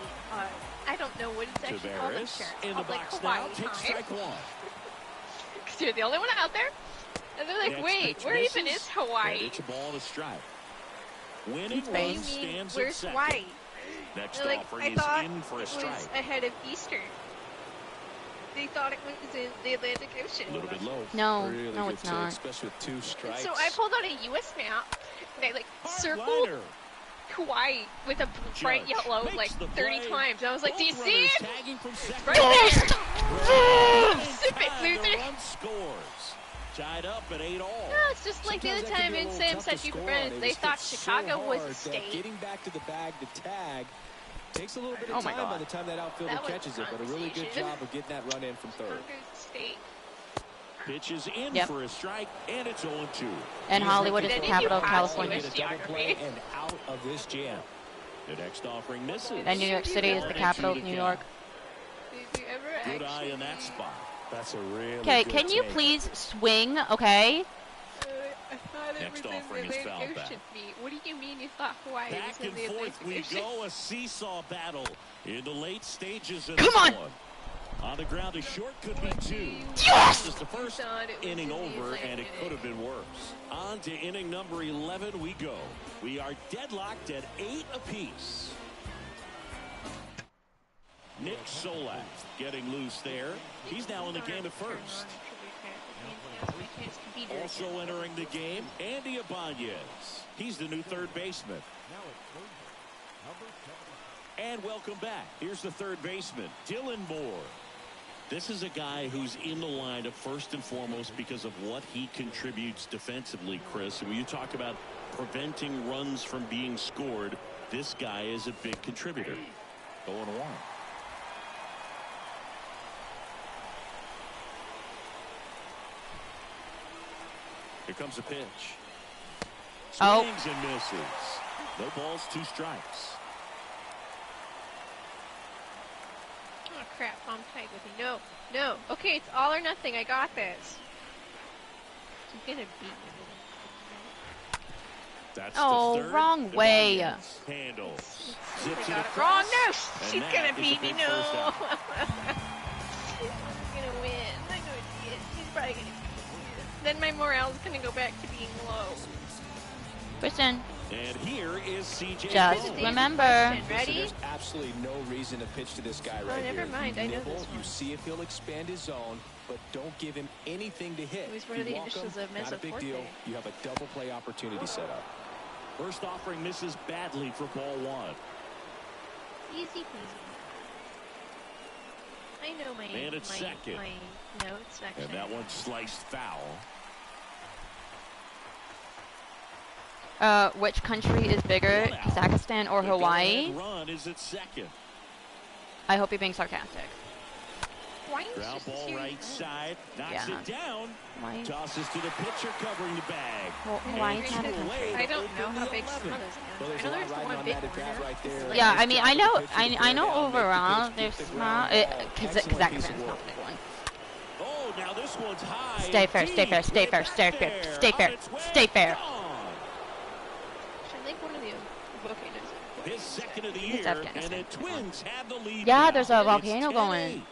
I don't know what it's actually called. I'm sure. In I the was like, box Hawaii now. Take time. strike 1. Because you're the only one out there. And they're like, Next wait, pitch where even misses. is Hawaii? And it's a ball to strike. Winning It's What do run you mean, stands at where's second. Hawaii? Next They're like, offering I is thought in for a it strike. was ahead of Eastern. They thought it was in the Atlantic Ocean. A little bit low. No, Really no, good it's take, not. especially with 2 strikes. So I pulled out a U.S. map, and I circled Hard-liner. Hawaii with a bright Judge yellow makes like the 30 play. times. And I was like, do you Both see runners it? tagging from second. Right there! In Zip it, time, the loser! run scores. Tied up at 8 all. No, it's just like the Sometimes other that can time be a in little Sam tough to Said You score Friends, on. they It was thought hit Chicago so was hard a that state. Getting back to the bag to tag takes a little bit Oh of my time by God. the time that outfielder That was catches it, but a really good conversation. job of getting that run in from third. Chicago's a state. Pitches in Yep. for a strike, and it's 0-2. And Hollywood is Did the you capital of pass California. US Get a double play geography? and out of this jam. The next offering misses. And New York City is the capital of New York. Did you ever Good eye actually... in that spot. That's a really Okay, good can you take. please swing? Okay. I thought it Next was in offering the is fouled Atlantic back. Ocean. What do you mean you thought Hawaii Back was in and the forth Atlantic we Ocean? go. A seesaw battle in the late stages of Come this on! one. On the ground, a short could be 2. Yes! Just the first Thought it was inning in the over, and it Atlantic. could have been worse. On to inning number 11 we go. We are deadlocked at 8 apiece. Nick Solak getting loose there. He's now in the game at first. Also entering the game, Andy Ibanez. He's the new third baseman. And welcome back. Here's the third baseman, Dylan Moore. This is a guy who's in the lineup first and foremost because of what he contributes defensively, Chris. And when you talk about preventing runs from being scored, this guy is a big contributor. 0-1. Here comes a pitch. Oh. Swings and misses. No balls, 2 strikes. Oh crap, I'm tight with you. No. Okay, it's all or nothing. I got this. He's gonna beat me. That's Oh, the third. wrong way. Ibanez handles. I Zips it got it across. wrong. No, And she's that gonna is a beat me. big No. first out. I'm gonna win. I know she is. She's probably gonna. Then my morale's gonna go back to being low. Kristen, And here is CJ. just Cole. remember. Question. Listen, Ready? there's absolutely no reason to pitch to this guy Oh, right never here. mind. You I know nibble, this one. You see if he'll expand his zone, but don't give him anything to hit. It was If one of you the walk initials him, of not a big Mesoforte. deal. You have a double play opportunity set up. First offering misses badly for ball 1. Easy peasy. I know my Man at second. my notes section. And that one sliced foul. Which country is bigger, Kazakhstan or The Hawaii? go-ahead run is at second. I hope you're being sarcastic. Hawaii's Ground just a ball series right of side. Knocks Yeah. it down. Hawaii. Tosses to the pitcher covering the bag. Hawaii's not a And country. I don't know open how the big some 11. of those Well, are. there's I know a lot there's riding one on big that at bat one. right there. Yeah, Nice I mean, job I of know, the pitcher to I bear know down, make the overall, pitch, there's keep the not, ground ball. Kazakhstan's Excellent piece of not the work. big one. Oh, now this one's high. Stay and fair, stay fair, deep. stay fair, Way stay back fair, there. stay On fair, its way, stay fair. gone. I think one of the volcanoes. His second of the year, Afghanistan. and the Twins have the lead. Yeah, now. there's a It's volcano 10-8. going.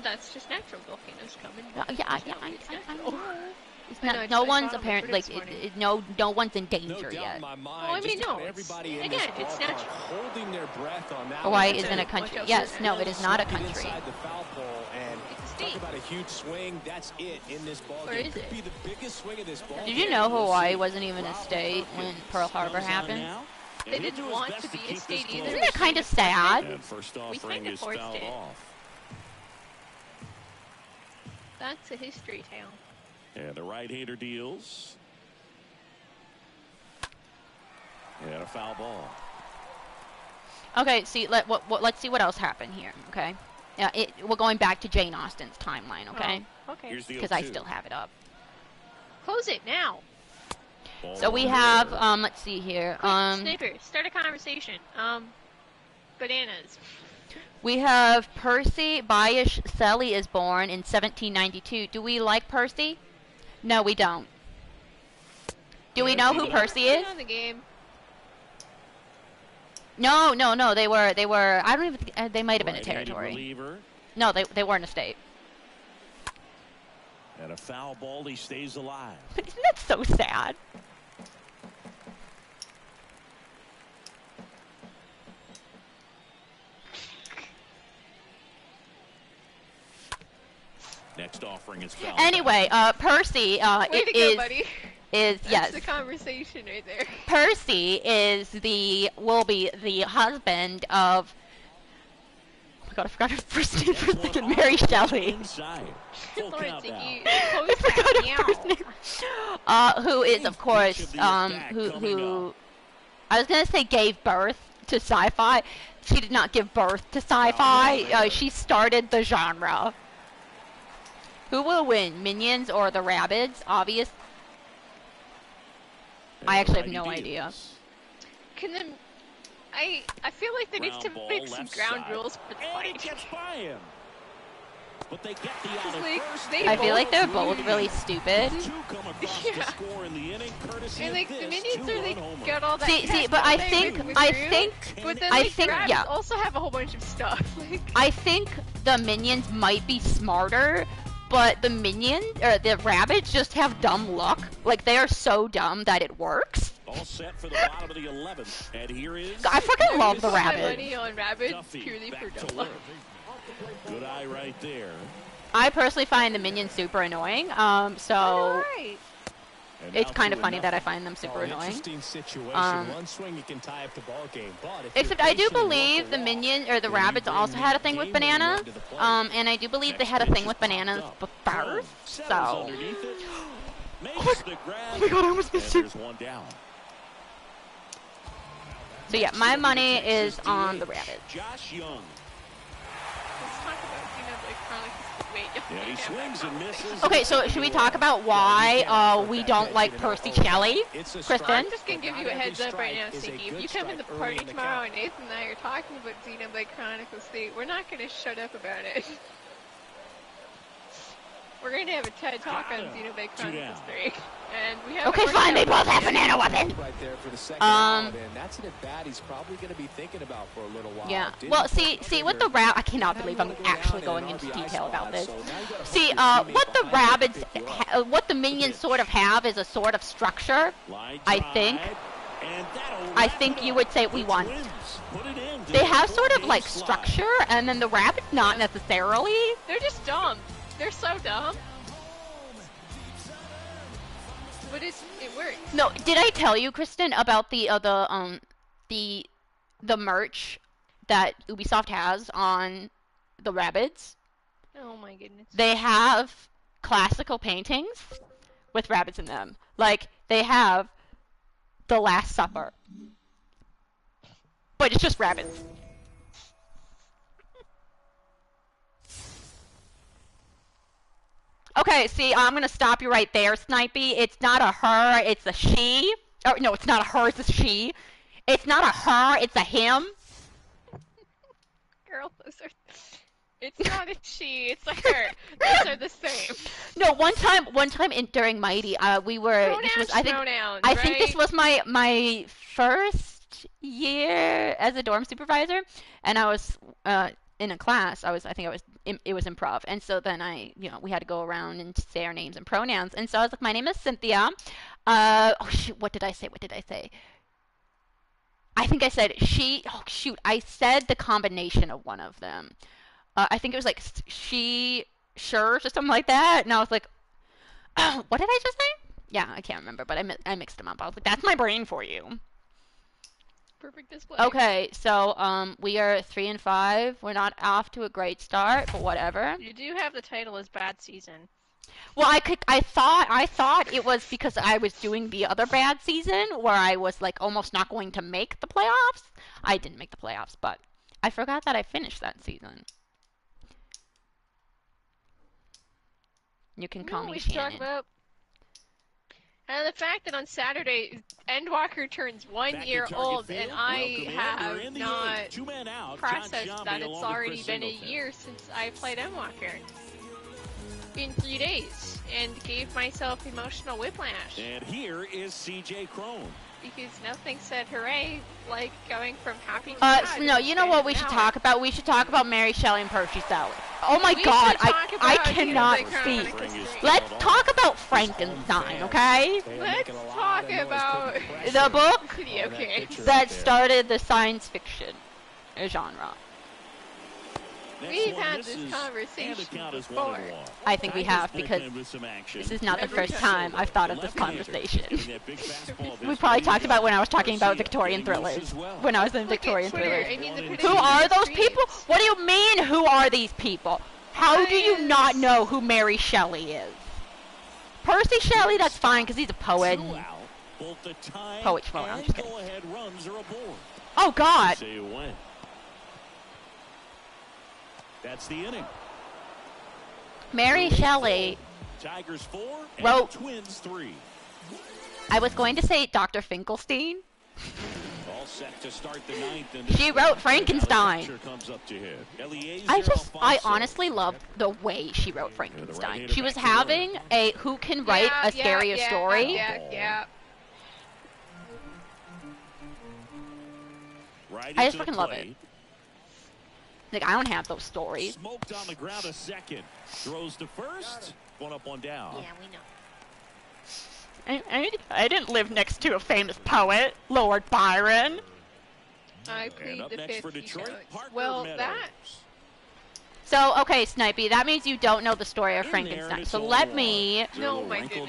That's just natural volcanoes coming. Yeah, It's I natural. know. It's I know, not, I no saw one's it on the apparent, Twitter like, this morning. no one's in No danger doubt yet. in my mind. Oh, I mean, just no, about it's- everybody in again, this it's ballpark natural. holding their breath on that Hawaii one. isn't a Watch country. out Yes, for no, that. it is not a Snuck it country. inside the foul pole, and It's a talk state. about a huge swing. That's it in this ball Or game. is Could it? be the biggest swing of this ball Did game. you know We'll Hawaii see. wasn't even a state when Pearl Harbor Comes on happened? now, and They he'll didn't do his want best to be a keep state this either. close. Isn't that kind of sad? And first offering kinda is forced fouled it. off. That's a history tale. And the right-hander deals. And a foul ball. Okay, see, let's see what else happened here, okay? Yeah, we're going back to Jane Austen's timeline, okay? Oh, okay. Because I still have it up. Close it now. So we have, let's see here. Sniper, start a conversation. Bananas. We have Percy Bysshe Shelley is born in 1792. Do we like Percy? No, we don't. Do we know who Percy is? The game. No. They were. I don't even think they might have been a territory. No, they weren't a state. And a foul ball, he stays alive. But isn't that so sad? Next offering is foul. Anyway, Percy Way to go, buddy. Is yes. That's the conversation right there. Percy will be the husband of. Oh my God, I forgot her first name for a second. Mary Shelley. I forgot her first name. Who is of course who I was gonna say gave birth to sci-fi. She did not give birth to sci-fi. She started the genre. Who will win, Minions or the Rabbids? Obvious. I actually have no idea. Can them? I feel like there needs to make some ground rules for the fight. But they get the I feel like they're both really stupid. Yeah. And like the Minions are like got all that. See, but I think, but then like Rabbids also have a whole bunch of stuff. Like I think the Minions might be smarter. But the Minions, or the Rabbids, just have dumb luck. Like, they are so dumb that it works. All set for the bottom of the 11th. And here is... I fucking love the Rabbids. Money on Rabbids purely for dumb luck. Good eye right there. I personally find the Minions super annoying. So... It's kind of funny that I find them super annoying. One swing you can tie up the ball game. Except I do believe the Minions or the Rabbids also had a thing with bananas. And I do believe they had a thing with bananas first. So. Oh my God, I almost missed it. So yeah, my money is on the Rabbids. Josh Young. Let's talk about Yeah, he swings and misses. Okay, so should we talk about why we don't like Percy Shelley, Kristen? I'm just gonna give you a heads up right now, Sinky. If you come in the party tomorrow and Nathan and I are talking about Xenoblade Chronicles 3, we're not gonna shut up about it. We're going to have a TED Talk on Xenoblade Chronicles 3. And we have okay, fine, they both have banana weapons! Right there for the second round, and that's an at-bat he's probably going to be thinking about for a little while. Yeah, well, see, with the I cannot believe I'm actually going into detail about this. See, what the Rabbids, what the Minions sort of have is a sort of structure, I think. I think you would say we want. They have sort of like structure, and then the Rabbids not necessarily. They're just dumb. They're so dumb. But it works. No, did I tell you, Kristen, about the merch that Ubisoft has on the Rabbids? Oh my goodness. They have classical paintings with rabbits in them. Like, they have The Last Supper. But it's just rabbits. Okay, see, I'm gonna stop you right there, Snipey. It's not a her, it's a she. Oh, no, it's not a her, it's a she. It's not a her, it's a him. Girl, those are... It's not a she, it's a her. Those are the same. No, one time during Mighty, we were... I think this was my first year as a dorm supervisor, and I was... in a class, it was improv, and so then we had to go around and say our names and pronouns, and so I was like, my name is Cynthia. Oh shoot, what did I say? I think I said she. Oh shoot, I said the combination of one of them. I think it was like she, sure, or something like that, and I was like, oh, what did I just say? Yeah, I can't remember, but I mixed them up. I was like, that's my brain for you. Perfect display. Okay, so we are 3-5. We're not off to a great start, but whatever. You do have the title as Bad Season. Well, I thought it was because I was doing the other bad season where I was like almost not going to make the playoffs. I didn't make the playoffs, but I forgot that I finished that season. You can call me Shannon. And the fact that on Saturday, Endwalker turns 1 year old, and I have not processed that it's already been a year since I played Endwalker. In 3 days, and gave myself emotional whiplash. And here is CJ Crone. Because nothing said hooray like going from happy to no, you know what we should talk about? We should talk about Mary Shelley and Percy Shelley. Oh my god, I cannot speak. Let's talk about Frankenstein, okay? Let's talk about the book okay. that started the science fiction genre. We've had this conversation before. I think we have, because this is not the first time I've thought of this conversation. We probably talked about when I was talking about Victorian thrillers, when I was in Victorian thrillers. Who are those people? What do you mean, who are these people? How do you not know who Mary Shelley is? Percy Shelley, that's fine, because he's a poet. Poet's fine, I'm just kidding. Oh, God. That's the inning. Mary Shelley Tigers 4 and wrote Twins 3. I was going to say Dr. Finkelstein. All set to start the ninth, and she wrote Frankenstein. Comes up to hit. I honestly love the way she wrote Frankenstein. She was having a who can write a scarier story. Yeah. I just freaking love it. Like, I don't have those stories. Smoked on the ground a second. Throws to first. One up, one down. Yeah, we know. I didn't live next to a famous poet, Lord Byron. I plead the fifth. For Detroit, well, that. So, okay, Snipey, that means you don't know the story of Frankenstein. So let me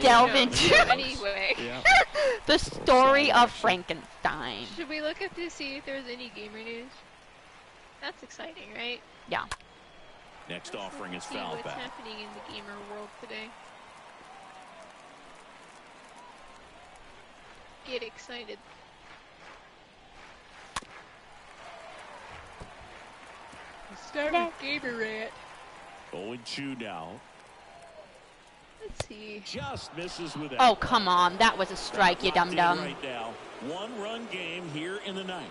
delve into the story of Frankenstein. Should we look up to see if there's any gamer news? That's exciting, right? Yeah. Next offering is foul back. What's happening in the gamer world today? Get excited. Start with Gamer Rat. 0-2 now. Let's see. Just misses with that. Oh, come on. That was a strike, you dum-dum. Right now. One-run game here in the ninth.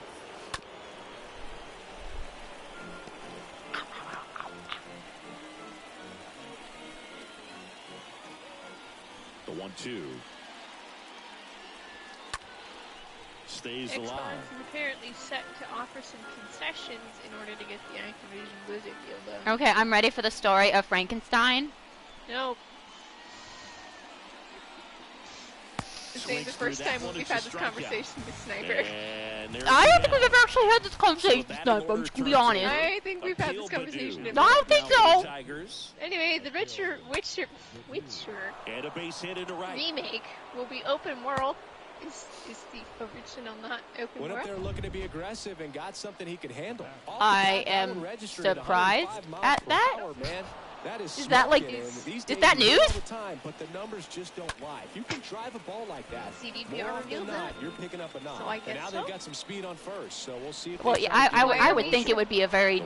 The 1-2. Stays alive. Xbox is apparently set to offer some concessions in order to get the Activision Blizzard deal done. Okay, I'm ready for the story of Frankenstein. Nope. This ain't the first time we've had this conversation with Sniper. I don't think we've ever actually had this conversation with Sniper, I'm just gonna be honest. I think we've had this conversation. No, I don't think so. Anyway, the Witcher and a base hit into right. remake will be open world. Is the original not open world? Went up there looking to be aggressive and got something he could handle. I am surprised at that. That is that like, is that news? Time, but the numbers just don't lie. If you can drive a ball like that, CDPR revealed that. You're picking up a knock. So I guess and now they've got some speed on first, so we'll see. If well, yeah, I would think it would be a very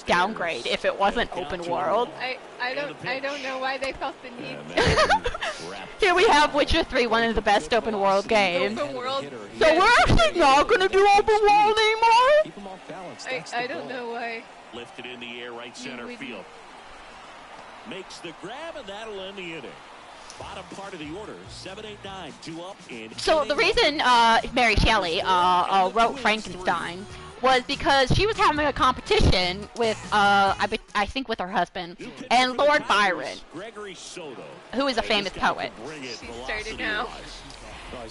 downgrade if it wasn't open world. I don't know why they felt the need. Here we have Witcher 3, one of the best open world games. Open world. So we're actually not gonna do open world anymore. Keep them off balance. I don't know why. Lifted in the air, right center field. Makes the grab, and that'll end the inning. Bottom part of the order, 7, 8, 9, 2 up in. So the reason Mary Shelley wrote Frankenstein was because she was having a competition with I think with her husband and Lord Byron, who is a famous poet. She started now.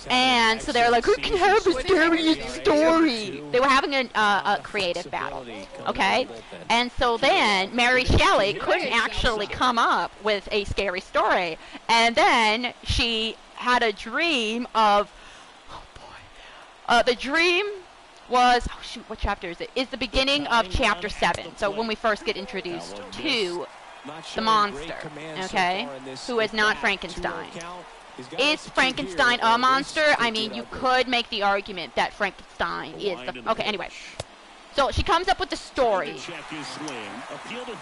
And so they're like, who can have a scariest story? They were having a creative battle, okay? And so then Mary Shelley couldn't actually come up with a scary story. And then she had a dream of, oh boy, the dream was, oh shoot, what chapter is it? It's the beginning of chapter 7. So when we first get introduced to the monster, okay, who is not Frankenstein. Is Frankenstein a monster? I mean, you could make the argument that Frankenstein is the... Okay, anyway. So she comes up with the story.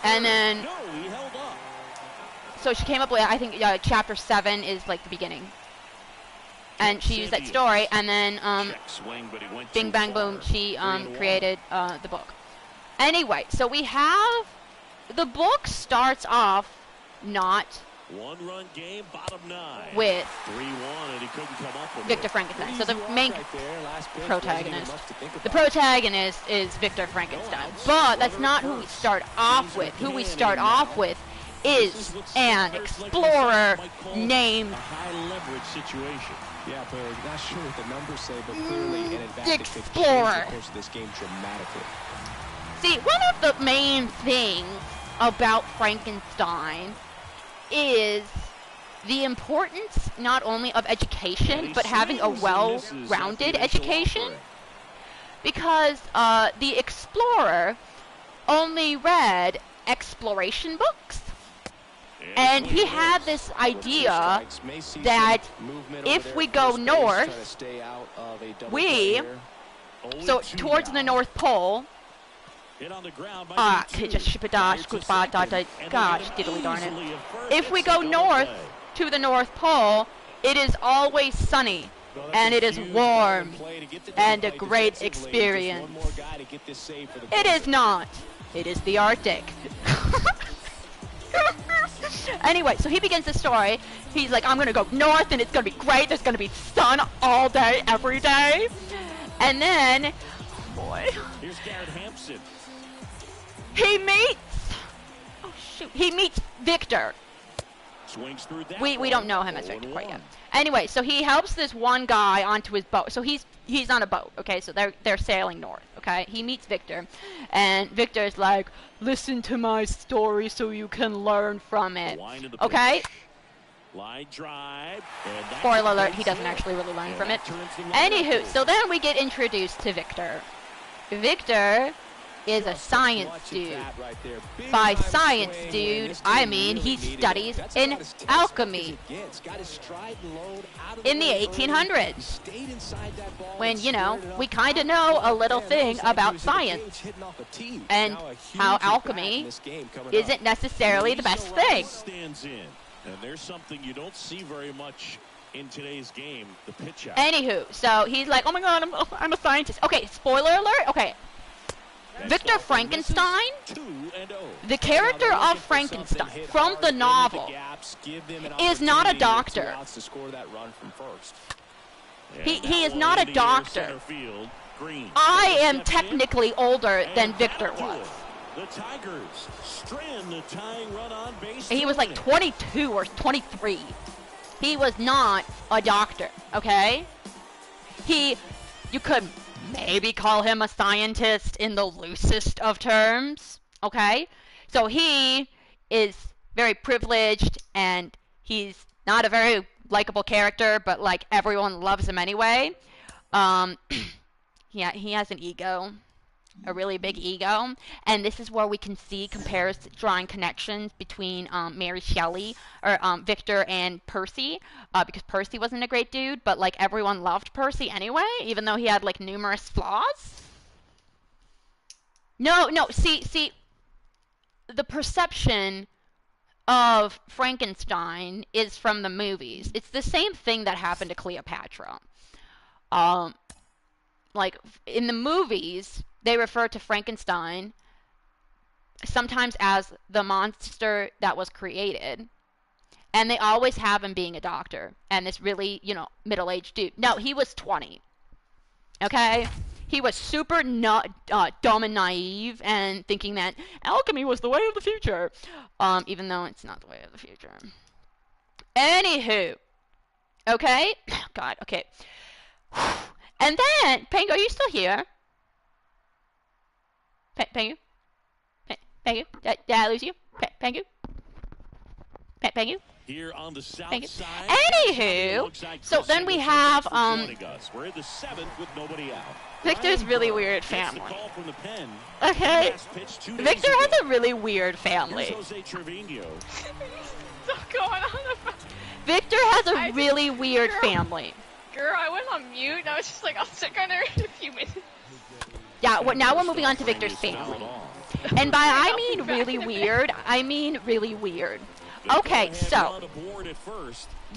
And then... So she came up with, I think, chapter 7 is like the beginning. And she used that story, and then, bing, bang, boom, she created the book. Anyway, so we have... The book starts off not... One-run game, bottom 9. With 3-1, and he couldn't come up with Victor Frankenstein. So the main protagonist. The protagonist is Victor Frankenstein. But that's not who we start off with. Who we start off with is an explorer named... A high-leverage situation. Yeah, but not sure what the numbers say, but clearly an advantage. Explorer. The course of this game dramatically. See, one of the main things about Frankenstein is the importance not only of education, but having a well-rounded education. Because the explorer only read exploration books. And he had this idea that if we go north, so towards the North Pole, gosh, diddly darn it. If we go north to the North Pole, it is always sunny, and it is warm, and a great experience. It is not. It is the Arctic. Anyway, so he begins the story. He's like, I'm gonna go north, and it's gonna be great. There's gonna be sun all day, every day. And then, boy. Here's Garrett Hampson. He meets... Oh, shoot. He meets Victor. Swings through that we don't know him as Victor quite yet. Anyway, so he helps this one guy onto his boat. So he's on a boat, okay? So they're sailing north, okay? He meets Victor, and Victor's like, listen to my story so you can learn from it, okay? Line drive. Spoiler alert, he doesn't actually really learn from it. Anywho, so then we get introduced to Victor. Victor is a science dude. By science dude, I mean he studies in alchemy in the 1800s. When, you know, we kind of know a little thing about science and how alchemy isn't necessarily the best thing. And there's something you don't see very much in today's game, the pitch out. Anywho, so he's like, oh my god, I'm a scientist. Okay, spoiler alert. Okay. Victor Frankenstein, the character of Frankenstein from the novel, is not a doctor. He is not a doctor. I am technically older than Victor was. The Tigers strand the tying run on base. He was like 22 or 23. He was not a doctor, okay? You could maybe call him a scientist in the loosest of terms, okay? So he is very privileged, and he's not a very likable character, but like everyone loves him anyway. Yeah, he has an ego. A really big ego, and this is where we can see drawing connections between Mary Shelley or Victor and Percy, because Percy wasn't a great dude, but like everyone loved Percy anyway, even though he had like numerous flaws. No, see, the perception of Frankenstein is from the movies. It's the same thing that happened to Cleopatra. Like in the movies, they refer to Frankenstein sometimes as the monster that was created. And they always have him being a doctor. And this really, middle-aged dude. No, he was 20. Okay? He was super dumb and naive and thinking that alchemy was the way of the future. Even though it's not the way of the future. Anywho. Okay? God, okay. And then, Pango, are you still here? Pangu? Pangu? Did I lose you? Pangu? Pangu? Here on the south Thank you. side. Anywho, so then we have We're in the 7th with nobody out. Victor's really weird Gets the family. call from the pen. Okay, Last pitch 2 days Victor ago. has a really weird Here's family. Jose Trevino. What's going on? Victor has a really weird family. Girl, I went on mute and I was just like, I'll check on her in a few minutes. Yeah, now we're moving on to Victor's family. And by I mean really weird, I mean really weird. Okay, so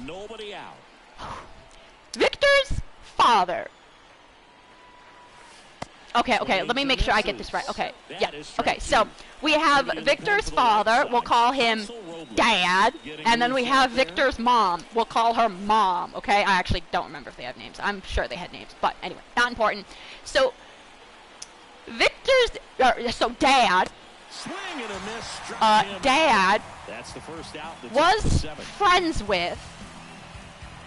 Nobody out. Victor's father. Okay, let me make sure I get this right. Okay, yeah. Okay, so we have Victor's father, we'll call him Dad, and then we have Victor's mom, we'll call her Mom, okay? I actually don't remember if they have names. I'm sure they had names, but anyway, not important. So, Dad, Dad That's the first out. was friends with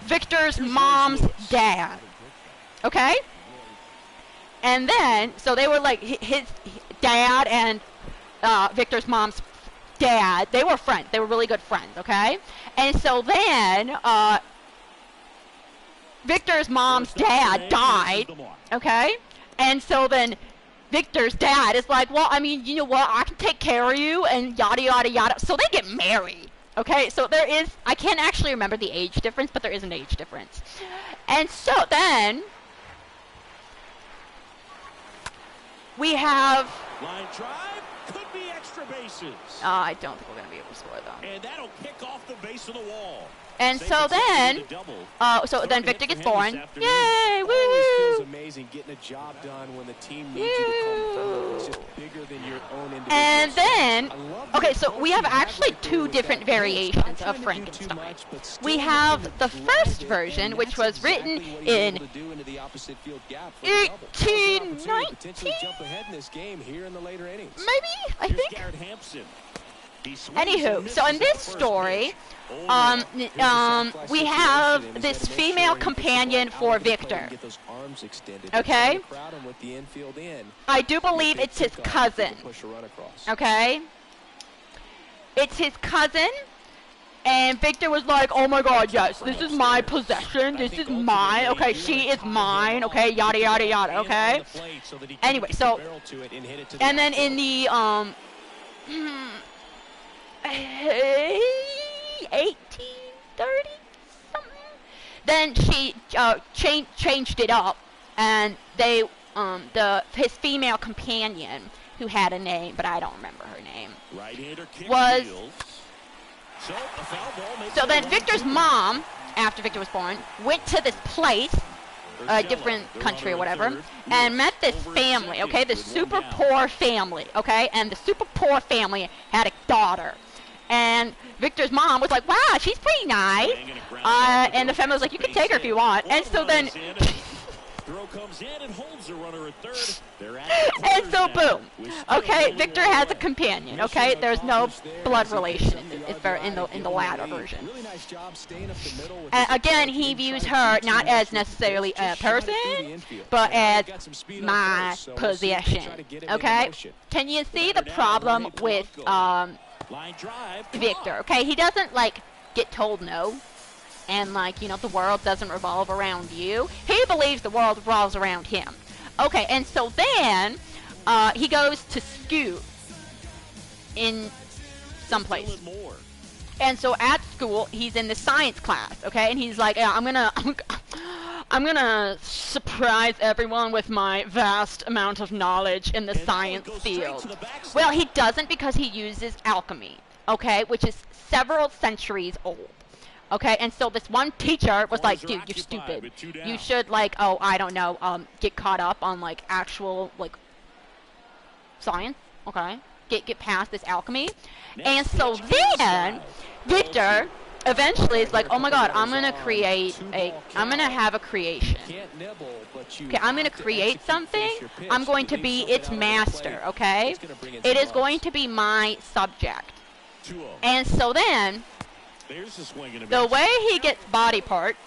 Victor's mom's dad, okay? And then, so they were like his dad and Victor's mom's dad. They were friends. They were really good friends, okay? And so then Victor's mom's dad died, okay? And so then Victor's dad is like, well, I mean, you know what? I can take care of you and yada, yada, yada. So they get married, okay? So there is, I can't actually remember the age difference, but there is an age difference. And so then we have line drive, could be extra bases. I don't think we're going to be able to score, though. And that'll kick off the base of the wall. And so then, Victor gets born. Yay! Woo! Feels amazing getting a job done when the team needs you to come through. It's just bigger than your own individual. And then, okay, so we have actually two different variations of Frankenstein. We have the first version, which was written in 1819, maybe, I think. Anywho, so in this story, we have this female companion for Victor. Okay? I do believe it's his cousin. Okay? It's his cousin, and Victor was like, oh my god, yes, this is my possession, this is mine, okay, she is mine, okay, yada yada yada, okay? Anyway, so, and then in the, 1830 something. Then she changed it up, and they his female companion, who had a name but I don't remember her name, was so then Victor's mom, after Victor was born, went to this place, a different country or whatever, and met this family, okay, this super poor family, okay, and the super poor family had a daughter. And Victor's mom was like, wow, she's pretty nice. And the family was like, you can take her if you want. And so then, and so boom. Okay, Victor has a companion, okay? There's no blood relation in the latter version. And again, he views her not as necessarily a person, but as my possession, okay? Can you see the problem with Victor? Okay, he doesn't like get told no, and like, you know, the world doesn't revolve around you. He believes the world revolves around him. Okay, and so then he goes to school in someplace. And so at school, he's in the science class, okay? And he's like, yeah, I'm gonna surprise everyone with my vast amount of knowledge in the science field. Well, he doesn't, because he uses alchemy, okay? Which is several centuries old. Okay, and so this one teacher was like, dude, you're stupid. You should, like, oh, I don't know, get caught up on, like, actual, like, science, okay? Get past this alchemy. And so then, Victor eventually is like, oh my god, I'm gonna have a creation. Okay, I'm gonna create something. I'm going to be its master, okay? It is going to be my subject. And so then, the way he gets body parts,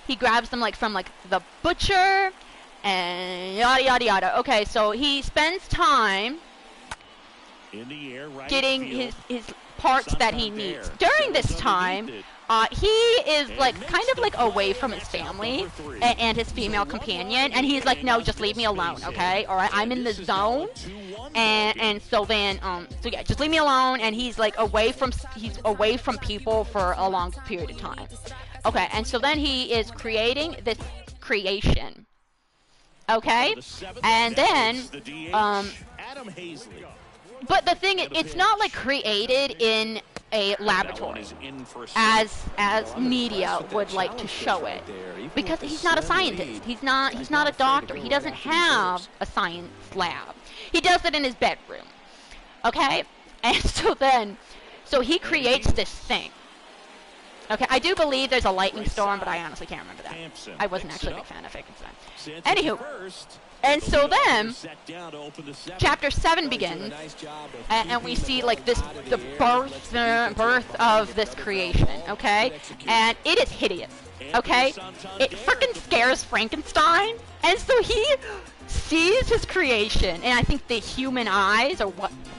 he grabs them like from like the butcher and yada yada yada. Okay, so he spends time getting his parts that he needs. During this time, he is like kind of like away from his family and his female companion, and he's like, no, just leave me alone, okay? All right, I'm in the zone, and so then so yeah, just leave me alone. And he's like away from people for a long period of time. Okay, and so then he is creating this creation. Okay, and then but the thing, it's not like created in a laboratory as media would like to show it, because he's not a scientist. He's not a doctor. He doesn't have a science lab. He does it in his bedroom. Okay, and so he creates this thing. Okay, I do believe there's a lightning storm, but I honestly can't remember that. I wasn't actually a big fan of Frankenstein. Anywho, and so then chapter 7 begins, and we see like the birth of this creation. Okay, and it is hideous. Okay, it freaking scares Frankenstein, and so he sees his creation, and I think the human eyes or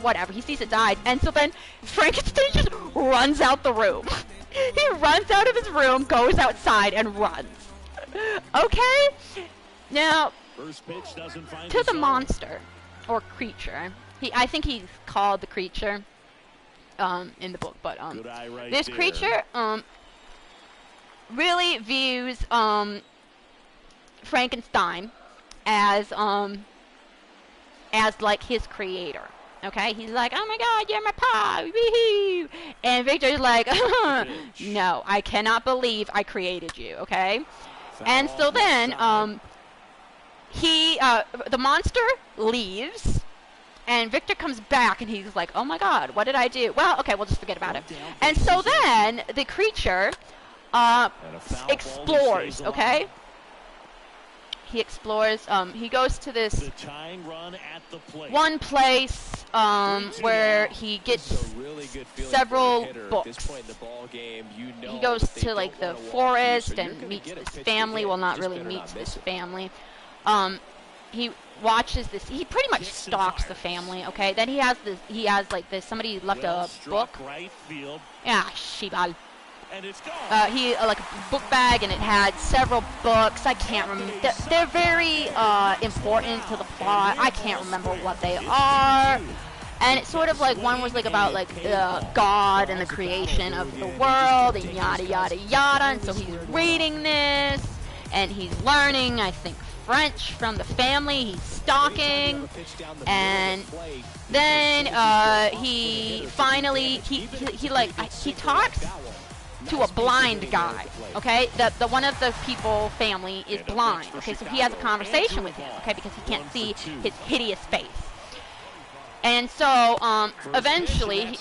whatever, he sees its eyes, and so then Frankenstein just runs out the room. He runs out of his room, goes outside, and runs. Okay? Now, to the monster, or creature, I think he's called the creature in the book, but this creature really views Frankenstein as like his creator. Okay, he's like, oh my god, you're my pie, woohoo! And Victor's like, no, I cannot believe I created you, okay? And so then, the monster leaves, and Victor comes back, and he's like, oh my god, what did I do? Well, okay, we'll just forget about it. And so then, the creature, explores, okay? He explores, he goes to this one place where he gets several books. He goes to like the forest and meets this family. Well, not really meets this family. He watches this. He pretty much stalks the family. Okay. Then he has like this. Somebody left a book. Yeah, shibal. He like a book bag, and it had several books. I can't remember. They're very important to the plot. I can't remember what they are. And it's sort of like one was like about like God and the creation of the world and yada yada yada. And so he's reading this, and he's learning, I think, French from the family. He's stalking, and then he finally he talks to a blind guy. Okay, the one of the people family is blind. Okay, so he has a conversation with him. Okay, because he can't see his hideous face. And so eventually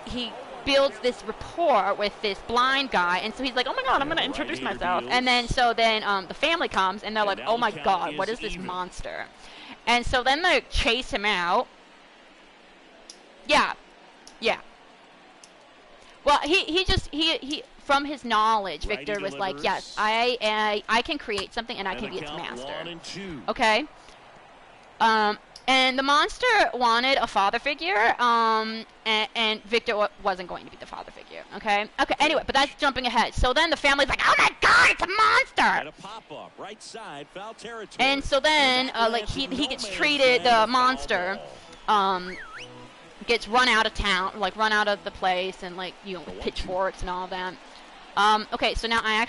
he builds this rapport with this blind guy, and so he's like, oh my god, I'm gonna introduce myself. And then the family comes, and they're like, oh my god, what is this monster? And so then they chase him out. Yeah. Well, he from his knowledge, Victor was like, yes, I can create something, and I can be its master. Okay. And the monster wanted a father figure, and Victor wasn't going to be the father figure. Okay. Anyway, but that's jumping ahead. So then the family's like, oh my god, it's a monster! And so then, like he gets treated. The monster, gets run out of town, like run out of the place, and like with pitchforks and all that. Okay, so now I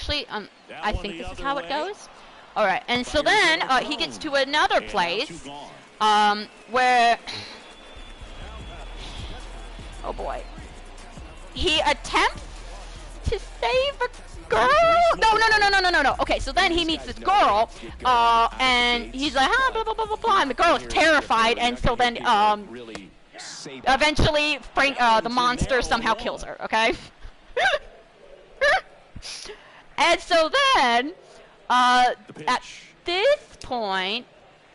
think this is how it goes. All right, and so then he gets to another place. Where, oh boy, he attempts to save a girl. No. Okay, so then he meets this girl, and he's like, blah blah blah blah blah, and the girl is terrified, and so then eventually the monster somehow kills her. Okay, and so then at this point,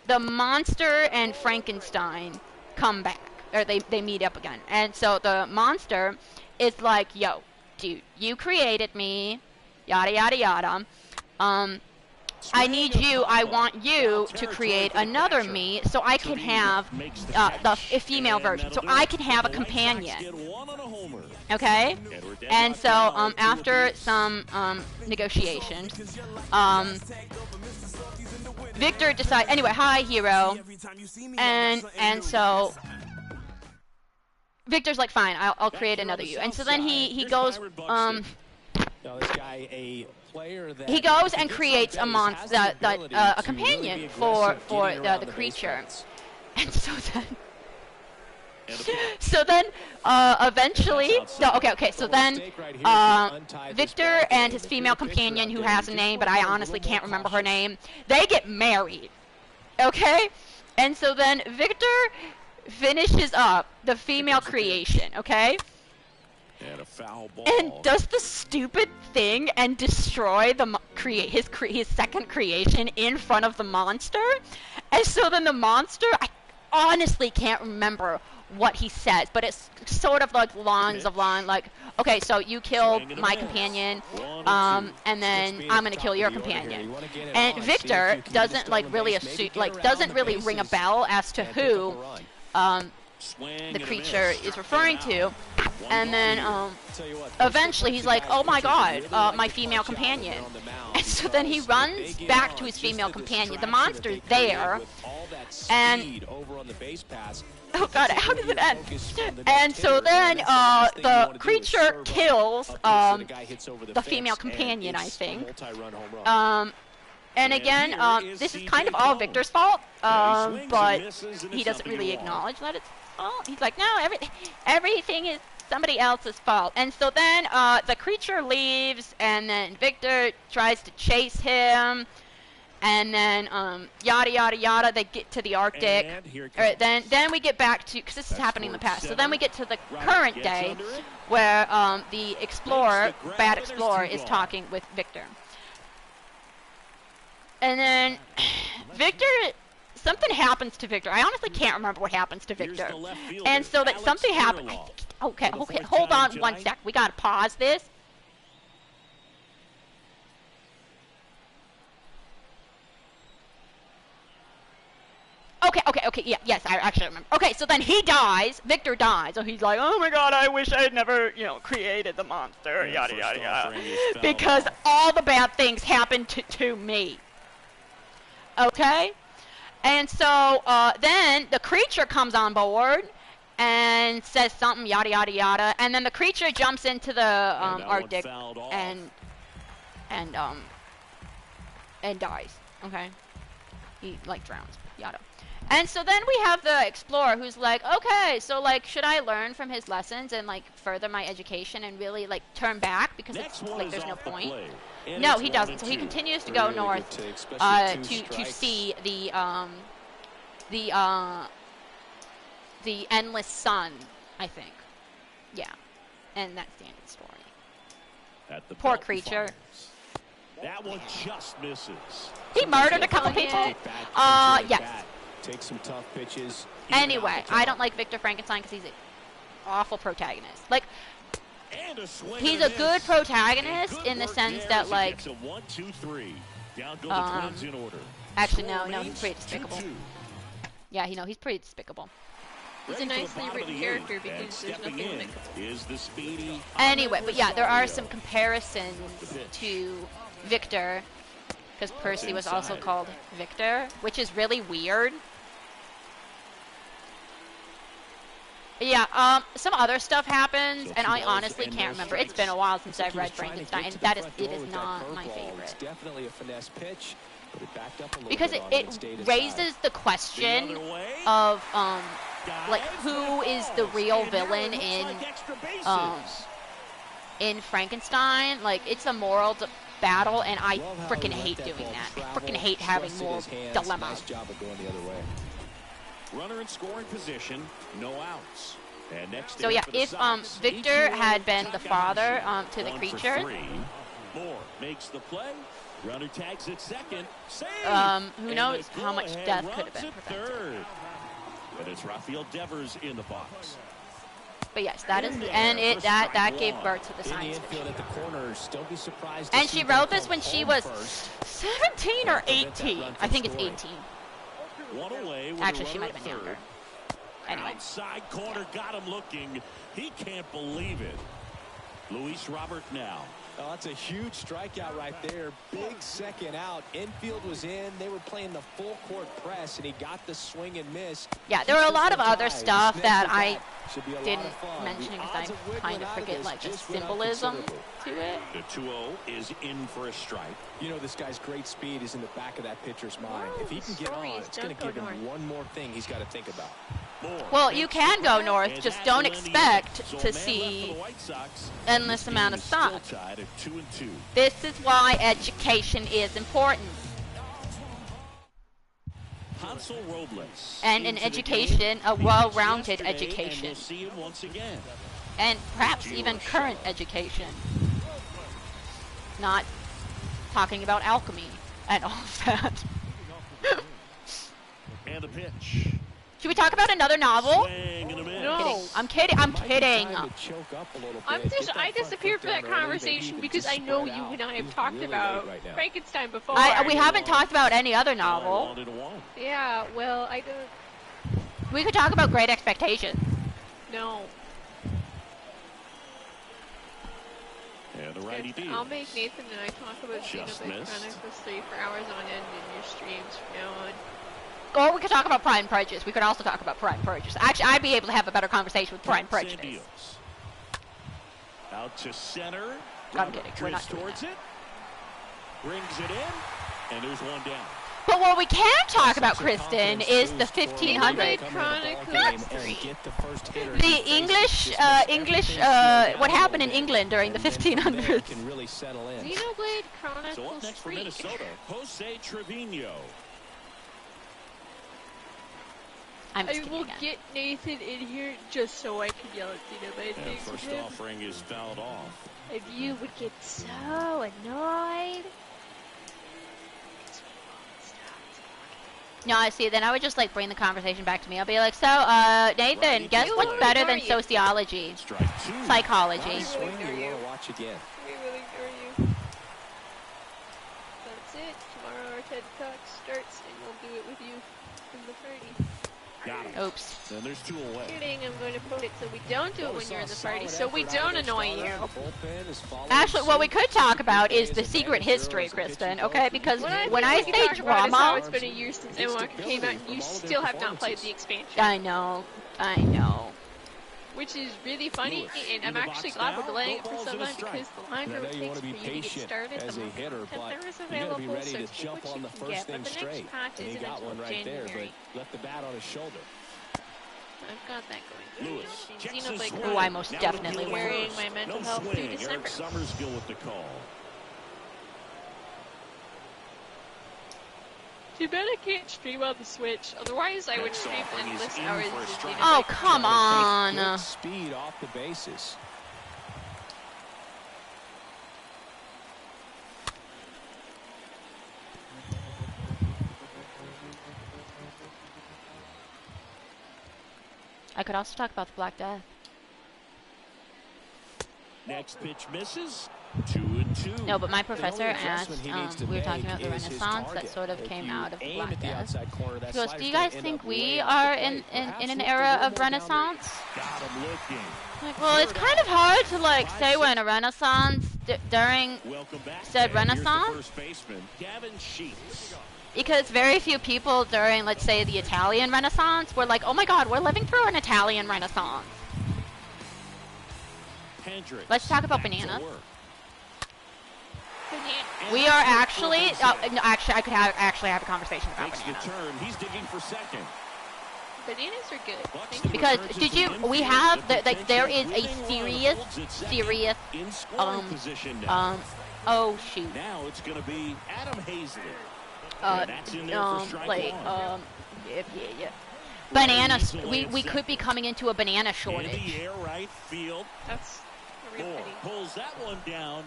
the monster and Frankenstein come back, or they meet up again. And so the monster is like, yo, dude, you created me, yada, yada, yada. I want you to create another me so I can have the female version, so I can have a companion. Okay? And so after some negotiations, Victor decides, anyway, hi, hero. And so Victor's like, fine, I'll create another you. And so then he goes, he goes and creates a monster, a companion for the creature. And so then, eventually, so then, Victor and his female companion, who has a name, but I honestly can't remember her name, they get married, okay? And so then Victor finishes up the female creation, okay? And a foul ball. And does the stupid thing and destroy the his second creation in front of the monster. And so then the monster, I honestly can't remember what he says, but it's sort of like lines of line, like, okay, so you killed my companion, and then I'm gonna kill your companion. And Victor doesn't really doesn't really ring a bell as to who the creature is referring to. And then eventually he's like, oh my god, my female companion. And so then he runs back to his female companion. The monster's there, and oh god, how does it end? And so then the creature kills the female companion, I think. And again, this is kind of all Victor's fault, but he doesn't really acknowledge that it's fault. He's like, no, everything is somebody else's fault. And so then the creature leaves, and then Victor tries to chase him, and then yada yada yada. They get to the Arctic. All right, then we get back to, because this is happening in the past. So then we get to the current day, where the explorer, bad explorer, is talking with Victor. And then Victor, something happens to Victor. I honestly can't remember what happens to Victor. And so that something happened. Okay, hold on one sec. We gotta pause this. Okay, yes, I actually remember. Okay, so then he dies, Victor dies, so he's like, oh my god, I wish I had never, created the monster, yada yada yada. Because all the bad things happened to me. Okay? And so then the creature comes on board and says something, yada yada yada, and then the creature jumps into the Arctic and dies. Okay? He drowns, yada. And so then we have the explorer who's like, okay, so should I learn from his lessons and further my education and really turn back, because it's there's no point. No, he doesn't. So he continues to go north to see the endless sun, I think. Yeah, and that's the end of the story. Poor creature. That one just misses. He murdered a couple people. Yes. Take some tough pitches. Anyway, I don't like Victor Frankenstein because he's an awful protagonist. He's a good protagonist in the sense that actually no, he's pretty despicable. Yeah, he's pretty despicable. He's a nicely written character because there's nothing that Anyway, but yeah, there are some comparisons to Victor, because Percy was also called Victor, which is really weird. Yeah, some other stuff happens, and I honestly can't remember. It's been a while since I've read Frankenstein, and it is not my favorite. Because it raises the question of, who is the real villain in Frankenstein? It's a moral battle, and I freaking hate doing that. I freaking hate having moral dilemma. Runner in scoring position, no outs. And next so yeah, if Victor had been the father to the creature, Moore makes the play. Runner tags at second. who knows how much death could have been prevented. But it's Rafael Devers in the box. But yes, that is, and that gave birth to the science fiction. At the corners, don't be surprised. And she wrote this when she was 17 or 18. I think it's 18. Actually, she might have been younger. Anyway. Outside corner, got him looking. He can't believe it. Luis Robert now. Oh, that's a huge strikeout right there. Big second out. Infield was in. They were playing the full court press, and he got the swing and miss. Yeah, there were a lot of other stuff that I didn't mention because I kind of forget like the symbolism to it. The 2-0 is in for a strike. You know, this guy's great speed is in the back of that pitcher's mind. If he can get on, it's going to give him one more thing he's got to think about. Well, you can go north, just don't expect to see endless amount of stock. This is why education is important. And an education, a well-rounded education. And perhaps even current education. Not talking about alchemy and all of that. And a pitch. Should we talk about another novel? No. I'm kidding. I disappeared from that conversation because I know you and I have talked about Frankenstein before. We haven't talked about any other novel. Yeah, well, I don't. We could talk about Great Expectations. No. And the righty deals. I'll make Nathan and I talk about Xenoblade Chronicles 3 for hours on end in your streams from now on. Or we could talk about Pride and Prejudice. We could also talk about Pride and Prejudice. Actually, I'd be able to have a better conversation with Pride and Prejudice. Out to center. I'm kidding. We're not doing towards it. Brings it in, and there's one down. But what we can talk about, Kristen, is the 1500s. The English, what happened in England during the 1500s. Xenoblade Chronicles 3. So up next for Minnesota, Jose Trevino. I will get Nathan in here just so I can yell at Xenoblade things. First offering is fouled off. If you would get so annoyed. No, I see. Then I would just like bring the conversation back to me. I'll be like, so, Nathan, guess what's better than sociology? Psychology. That's it. Tomorrow our TED Talk starts, and we'll do it with you in the party. Got him. Oops. And there's two away. Kidding, I'm going to put it so we don't do it when you're in the party, so we don't annoy you. Actually, what we could talk about is the secret history, Kristen, okay? Because when I say drama... It's been a year since Yunalescka came out, and you still have not played the expansion. I know. Which is really funny, and I'm actually glad we're delaying it for so long because the longer it takes for you to get started, the more content there is available, so take what you can get, but the next patch isn't until January. Left the bat on his shoulder. I've got that going. Xenoblade Who I most definitely will. Carrying my mental health through December. Summerskill with the call. Too bad I can't stream on the Switch. Otherwise, I would stream endless hours. Oh, come on! Speed off the bases. I could also talk about the Black Death. Next pitch misses. 2-2. No, but my professor asked, we were talking about the Renaissance that sort of came out of the Black Death. He goes, do you guys think we are in an era of Renaissance? Like, well, it's kind of hard to, like, say we're in a Renaissance during said Renaissance. Because very few people during, let's say, the Italian Renaissance were like, oh my god, we're living through an Italian Renaissance. Let's talk about bananas. We are actually, actually, I could have a conversation about bananas. He's digging for second. Bananas are good. Because we have there is a serious, oh shoot. Now it's going to be Adam Hazley. Bananas. We could be coming into a banana shortage. In the air, right field. That's a real pity. Pulls that one down.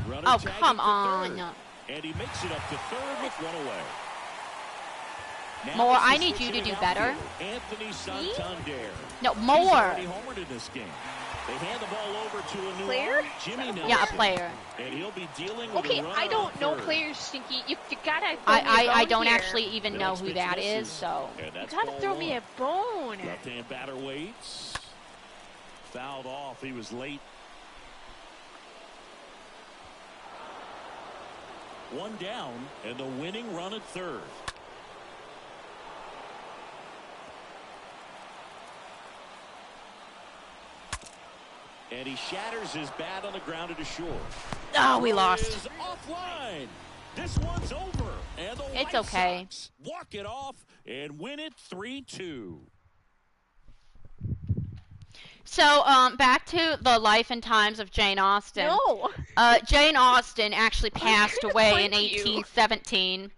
Runner oh, come on. And he makes it up to third with one away. More. I need you to do better. Anthony Santander. No, more. He's already homered in this game. They hand the ball over to a new Player? Jimmy Nelson. Yeah, a player. And he'll be dealing with Okay, a runner I don't on know third. players, Sinky. You gotta. I don't here. actually even know who that is, so. And You that's gotta ball throw one. me a bone. Left-hand batter waits. Fouled off. He was late. One down, and the winning run at third. And he shatters his bat on the ground to short. Oh, we lost. Is offline. This one's over. And the It's White okay. Sox walk it off and win it 3-2. So, back to the life and times of Jane Austen. No. Jane Austen actually passed away in point you. 1817.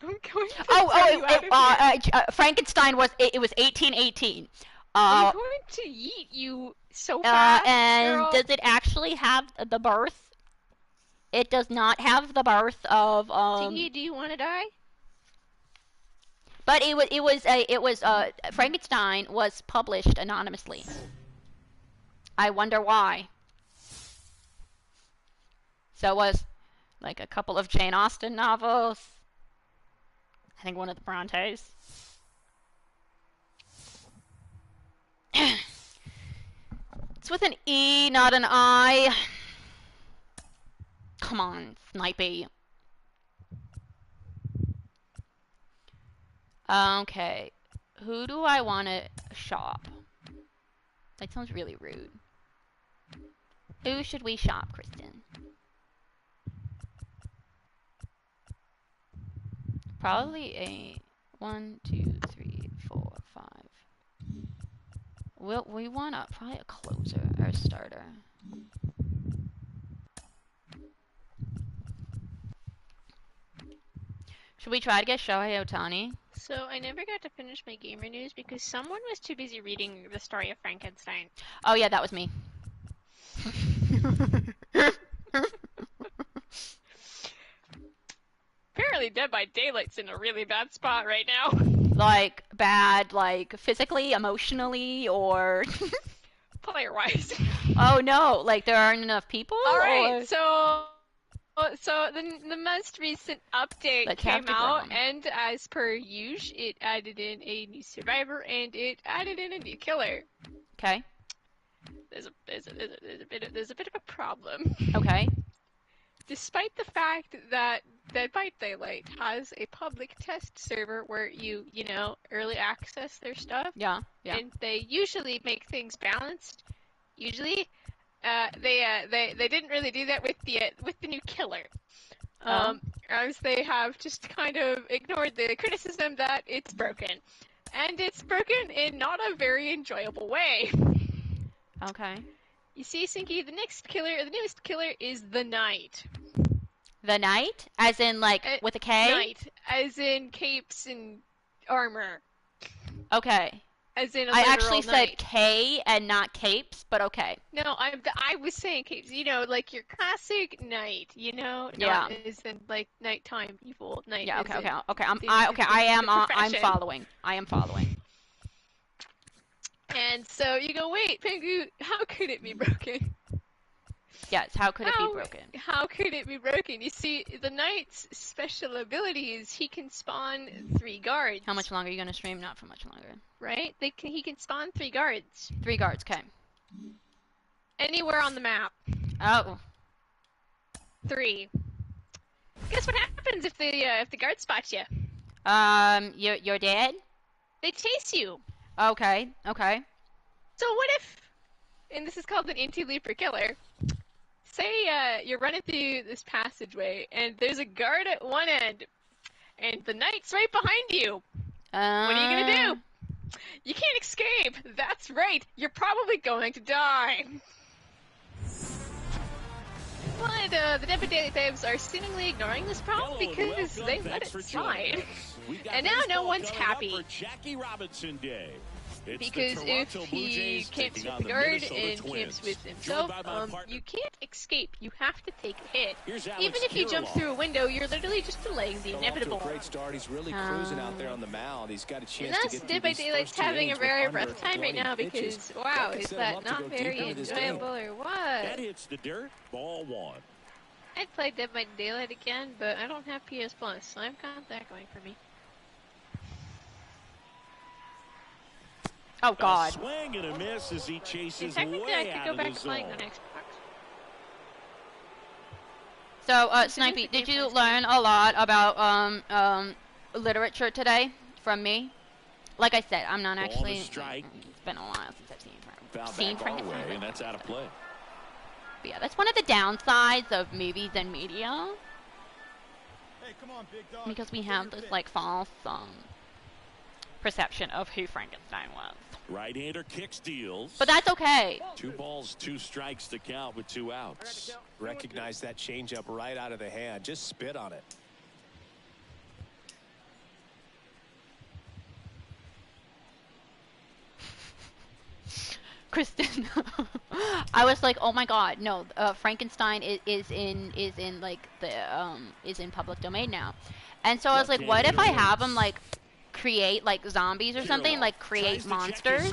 I'm going to throw you out of here. Frankenstein was 1818. I'm going to yeet you so fast, And girl. does it actually have the birth? It does not have the birth of Sinky, do you want to die? But Frankenstein was published anonymously. I wonder why. So it was like a couple of Jane Austen novels. I think one of the Brontes. It's with an E, not an I. Come on, Snipey. Okay, who do I want to shop? That sounds really rude. Who should we shop, Kristen? Probably a 1, 2, 3, 4, 5. We want probably a closer or a starter. Should we try to get Shohei Ohtani? So I never got to finish my gamer news because someone was too busy reading the story of Frankenstein. Oh yeah, that was me. Apparently Dead by Daylight's in a really bad spot right now. Like, bad, like, physically, emotionally, or... Player-wise. Oh no, like there aren't enough people? Alright, or... so the most recent update Like came out, Captain and as per usual, it added in a new survivor, and it added in a new killer. Okay. There's a bit of a problem. Okay. Despite the fact that Dead by Daylight has a public test server where you early access their stuff. Yeah, yeah. And they usually make things balanced. Usually, they didn't really do that with the new killer. As they have just kind of ignored the criticism that it's broken. And it's broken in not a very enjoyable way. Okay. You see, Sinky, the newest killer is the Knight. The Knight? As in, like, with a K? Knight, as in capes and armor. Okay. As in a I actually knight. said K and not capes, but okay. No, I was saying capes. Like your classic knight. Yeah. Not as in like nighttime evil knight. Yeah. Okay. Okay. profession. I am following. And so you go, wait, Pengu, how could it be broken? Yes. How could it be broken? How could it be broken? You see, the knight's special ability is he can spawn 3 guards. How much longer are you gonna stream? Not for much longer. Right? He can spawn 3 guards. 3 guards. Okay. Anywhere on the map. Oh. 3. Guess what happens if the guards spot you? You're dead? They chase you. Okay. Okay. So what if, and this is called an anti-leaper killer, say you're running through this passageway and there's a guard at one end and the knight's right behind you. What are you gonna do? You can't escape. That's right. You're probably going to die. But the Dead by Daylight devs are seemingly ignoring this problem because they let it slide. And now no one's happy. Jackie Robinson Day. Because if he can't sweep the guard and can't sweep himself, you can't escape. You have to take a hit. Even if you jump through a window, you're literally just delaying the inevitable. Great start. He's really cruising out there on the mound. He's got a chance to get Dead by Daylight's having a very rough time right now because, wow, is that not very enjoyable or what? That hits the dirt. Ball 1. I'd play Dead by Daylight again, but I don't have PS Plus, so I've got that going for me. Oh God! A swing and a miss as he chases technically, I way could go back to zone. playing on Xbox. So, Snipey, did you learn a lot about literature today from me? Like I said, I'm not actually. It's been a while since I've seen Frankenstein. And that's out of play. But yeah, that's one of the downsides of movies and media. Hey, come on, big dog. Because we have this like false perception of who Frankenstein was. Right-hander kick steals. But that's okay. 2 balls, 2 strikes to count with 2 outs. Recognize that changeup right out of the hand. Just spit on it. Kristen, I was like, oh my God, no, Frankenstein is in like the is in public domain now, and so I was like, what if I have him like create like zombies or something, like create monsters,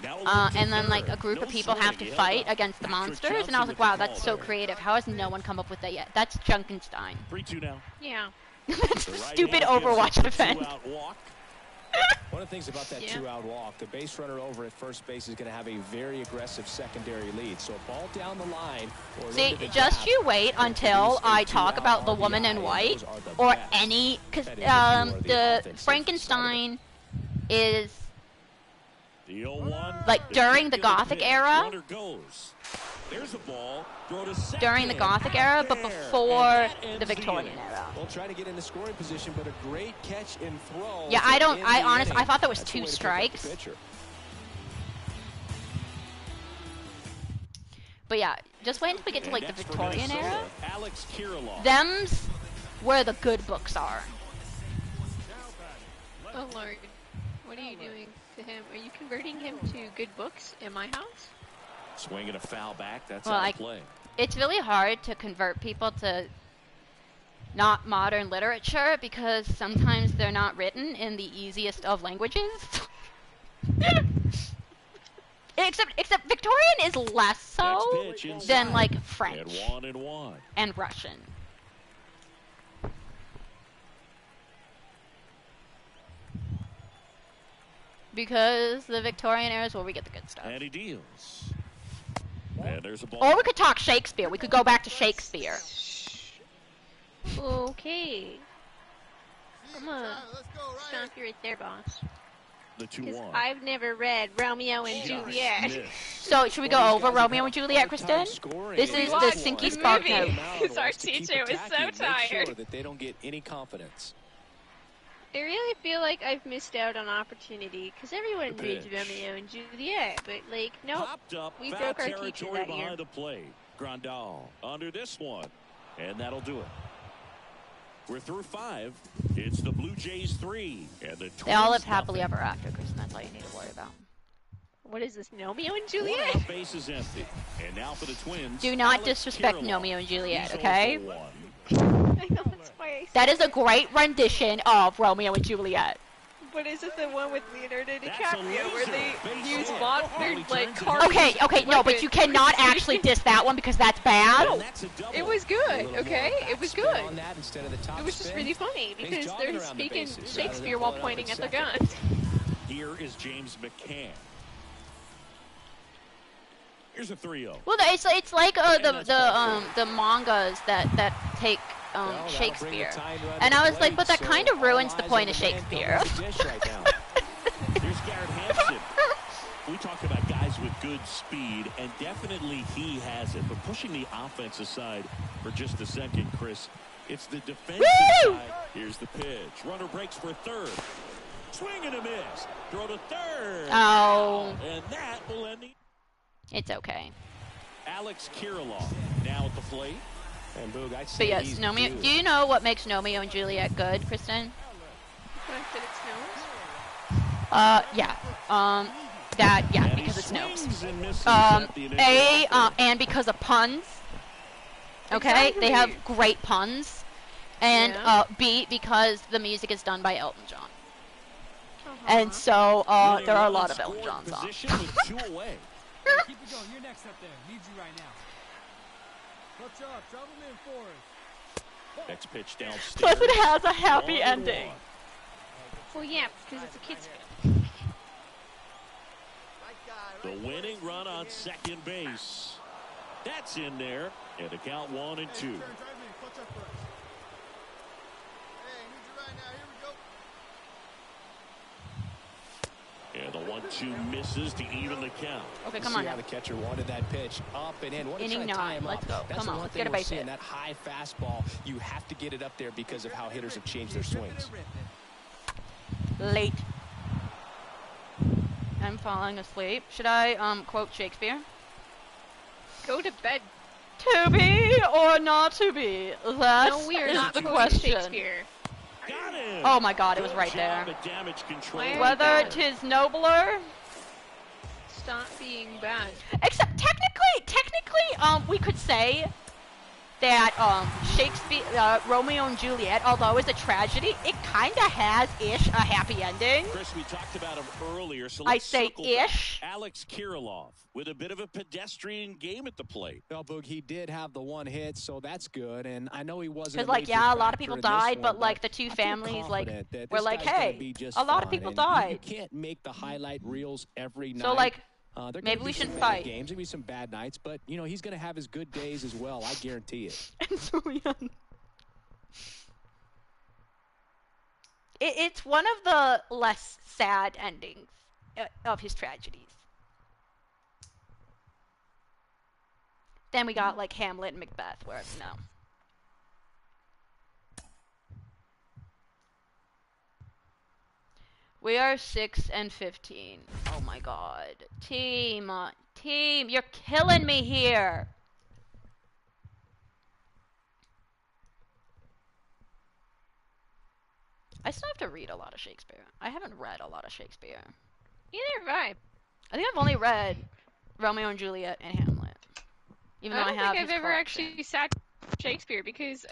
and then like a group of people have to fight against the monsters, and I was like, wow, that's so creative. How has no one come up with that yet? That's Junkenstein. 3-2 now. Yeah. That's the stupid Overwatch defense. One of the things about that 2-out walk, the base runner over at first base is going to have a very aggressive secondary lead. So a ball down the line. See, just you wait until I talk about the woman in white or any, because the Frankenstein is like during the Gothic era. During the Gothic era, but before the Victorian era. We'll try to get in the scoring position, but a great catch and throw. Yeah, I honestly, I thought that was 2 strikes. But yeah, just wait until we get to like the Victorian era. Them's where the good books are. Oh Lord, what are you doing to him? Are you converting him to good books in my house? Swinging a foul back, that's out of play. It's really hard to convert people to not modern literature because sometimes they're not written in the easiest of languages. except Victorian is less so than like French and Russian. Because the Victorian era is where we get the good stuff. And he deals. And there's a ball. Or we could talk Shakespeare. We could go back to Shakespeare. Okay. I'm gonna stomp you right there, boss. The 2-1. Because I've never read Romeo and Juliet. So, should we go over Romeo and Juliet, Kristen? This is the Sinky Spark Note. Because our teacher was so tired. That they don't get any confidence. I really feel like I've missed out on opportunity because everyone reads Romeo and Juliet, but like, nope, we broke our teacher that year. Behind the plate. Grandal under this one, and that'll do it. We're through 5. It's the Blue Jays 3, and the Twins. They all live happily ever after, Kristen. That's all you need to worry about. What is this, Romeo and Juliet? One out, base is empty, and now for the Twins. Do not disrespect Romeo and Juliet, okay? I know that's why I said that is a great rendition of Romeo and Juliet. But is it the one with Leonardo DiCaprio where they use monsters like cars? Okay, no, but you cannot actually diss that one because that's bad. It was good, okay? It was good. It was just really funny because they're speaking Shakespeare while pointing at their guns. Here is James McCann. Here's a 3-0. Well, it's like the mangas that take Shakespeare, and I was like, but that kind of ruins the point of Shakespeare. Here's Garrett Hampson. We talk about guys with good speed, and definitely he has it. But pushing the offense aside for just a second, Chris, it's the defensive side. Here's the pitch. Runner breaks for third. Swing and a miss. Throw to third. Oh. And that will end the... It's okay. Alex Kirilloff now at the plate. And Boog, I'd But say yes, do you know what makes Romeo and Juliet good, Kristen? Yeah. Because it snows. And because of puns. Okay, Exactly. they have great puns. And B, because the music is done by Elton John. And so there are a lot of Elton John songs. Keep it going. You're next up there. Need you right now. What's up? Trouble in forest. Next pitch downstairs. Plus it has a happy ending. Well, yeah, because it's a kid's film. The winning run on second base. That's in there. And the count 1-2. And the 1-2 misses to even the count. Okay, come on now. The catcher wanted that pitch up and in. Inning 9. Let's go. Come on, let's get a base hit. That high fastball, you have to get it up there because of how hitters have changed their swings. Late. I'm falling asleep. Should I quote Shakespeare? Go to bed. To be or not to be? That No, we are is not the quoting question. Shakespeare. Got him. Oh my God, it was right there. Whether 'tis nobler. Stop being bad. Except technically, we could say that Shakespeare, Romeo and Juliet, although it's a tragedy, it kind of has a happy ending. Chris, we talked about him earlier, so I let's say circle ish. back. Alex Kirilov with a bit of a pedestrian game at the plate. Well, Boog, he did have the one hit, so that's good. And I know he wasn't. Because, like, yeah, a lot of people died, but, like, the two families, like, were like, hey, a lot of people died. You can't make the highlight reels every night. So, like, maybe we shouldn't bad fight. Games, there'll be some bad nights, but, you know, he's going to have his good days as well. I guarantee it. And so, yeah. It's one of the less sad endings of his tragedies. Then we got, like, Hamlet and Macbeth, where, no. We are 6-15. Oh my God. Team, you're killing me here. I still have to read a lot of Shakespeare. I haven't read a lot of Shakespeare. Neither have I. I think I've only read Romeo and Juliet and Hamlet. Even though I have don't think I've ever collection. actually sat Shakespeare because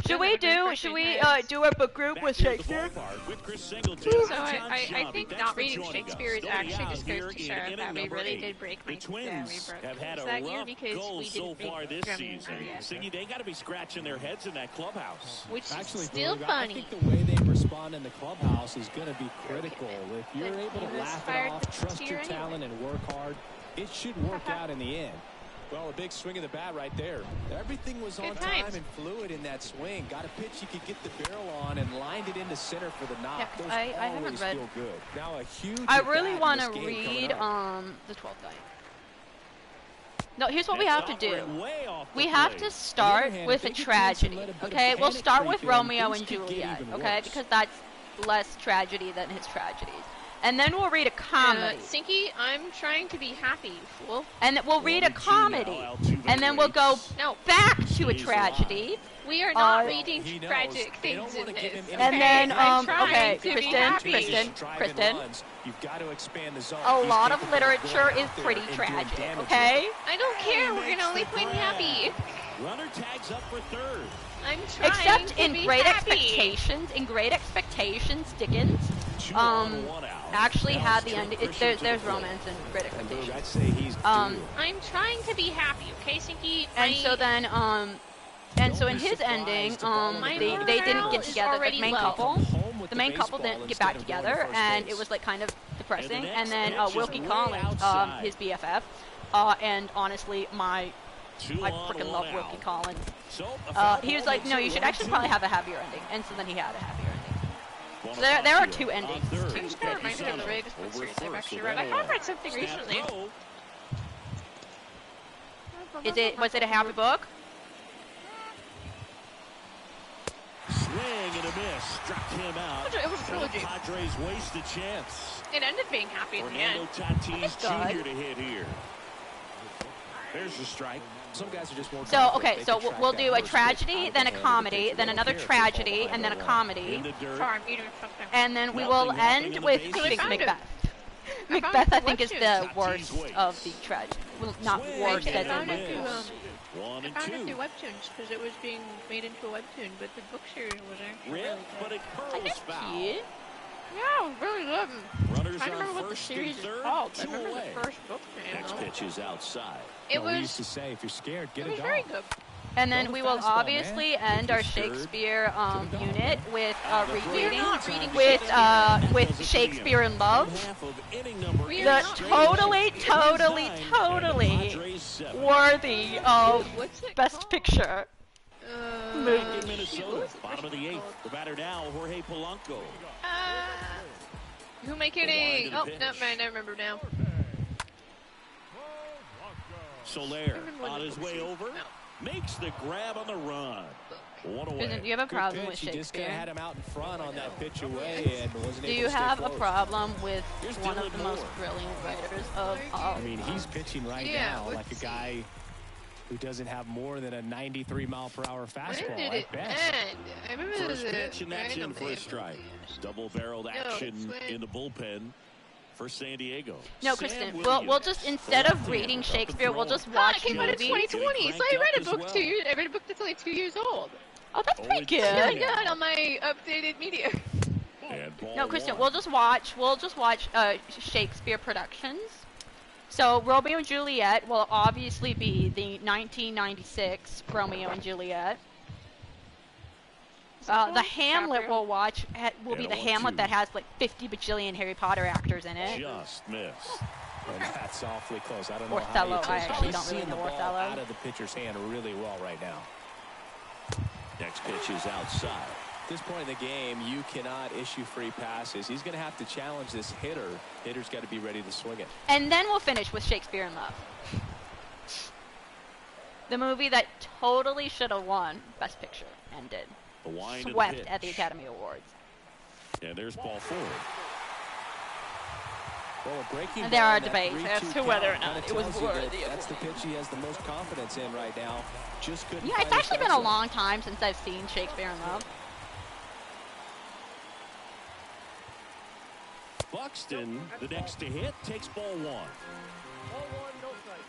Should we do a book group with Shakespeare? So I think not reading Shakespeare is actually just goes to show that we really did break my have had a that year rough because goal we so didn't far this season. Yeah. Sinky, they got to be scratching their heads in that clubhouse. Which Actually, is still Boog, funny. I think the way they respond in the clubhouse is going to be critical. If you're able to laugh it off, trust your talent, and work hard, it should work out in the end. Well, a big swing of the bat right there. Everything was on time and fluid in that swing. Got a pitch you could get the barrel on and lined it into center for the knock. Yeah, Those I haven't always read. feel good. Now a huge. I really want to read the 12th Night. No, here's what we have to do. We have to start with a tragedy. Okay, we'll start with Romeo and Juliet. Okay, because that's less tragedy than his tragedies. And then we'll read a comedy. Sinky, I'm trying to be happy, you fool. And we'll read a comedy. And then we'll go back to a tragedy. We are not reading tragic things in this. Okay? And then, okay, Kristen. You've got to expand the zone. A lot of literature is pretty tragic, okay? I don't care. We're gonna only play happy. Runner tags up for third. I'm trying Except to in be Great happy. Expectations, Dickens actually had the end. There's romance in Great Expectations. I'd say he's I'm trying to be happy, okay, Sinky? And so then, and so in his ending, they didn't get together. The main couple didn't get back together, and it was like kind of depressing. And then Wilkie Collins, his BFF, and honestly, I freaking love Wilkie Collins. He was like, no, you should actually probably have a happier ending, and so then he had a happier ending. So there are two endings. I'm just gonna remind me of the greatest book series I've actually read. I have read something recently. Was it a happy book? Swing and a miss, struck him out. It was a trilogy. Padres waste a chance. It ended being happy in the end. Fernando Tatis Jr. to hit here. There's the strike. Some guys are just more So, okay, so we'll do a tragedy, then a comedy, then another tragedy, and then a comedy. Sorry, I'm eating something. And then we will end with, I think, Macbeth. Macbeth, I think, is the worst of the tragedy. Well, not worst, I as found in... it through webtoons because it was being made into a webtoon, but the book series was actually really good. I guess cute. Yeah, really good. Runners I don't remember what the series is called. I remember the first book name. Next pitch is outside. It was. We used to say, if you're scared, get It a was dog. very good. And then we will obviously end our Shakespeare unit with rereading with Shakespeare in Love. The totally worthy of Best Picture movie. In Minnesota, bottom of the 8th. The batter now, Jorge Polanco. Who am I kidding? Oh, no, I remember now. Soler on his way over. Makes the grab on the run. One away. Do you have a problem with Shakespeare? Just had him out in front on that pitch away and wasn't Do able you to stay have a close. problem with one of the most brilliant writers of all? I mean, he's pitching right now like a guy who doesn't have more than a 93-mile-per-hour fastball. When did it end? I remember First pitch, and that's in for a strike. Double-barreled action in the bullpen for San Diego. No, Kristen, we'll just, instead of reading Shakespeare, we'll just watch it came out in movies. 2020, so I read a book 2 years. I read a book that's only 2 years old. Oh, that's pretty good. It's really good on my updated media. No, Kristen, we'll just watch Shakespeare productions. So Romeo and Juliet will obviously be the 1996 Romeo and Juliet. The Hamlet we'll watch will be the Hamlet that has like 50 bajillion Harry Potter actors in it. Just missed. And that's awfully close. I don't know Othello, how I actually don't really know Othello. Out of the pitcher's hand really well right now. Next pitch is outside. At this point in the game, you cannot issue free passes. He's going to have to challenge this hitter. Hitter's got to be ready to swing it. And then we'll finish with Shakespeare in Love. The movie that totally should have won Best Picture and did. Swept at the Academy Awards. And there's ball forward. Well, breaking and there are debates as to whether or not it was worthy. That's the pitch he has the most confidence in right now. Just couldn't. Yeah, it's actually been a long time since I've seen Shakespeare in Love. Buxton, the next to hit, takes ball 1. Ball 1, no strike.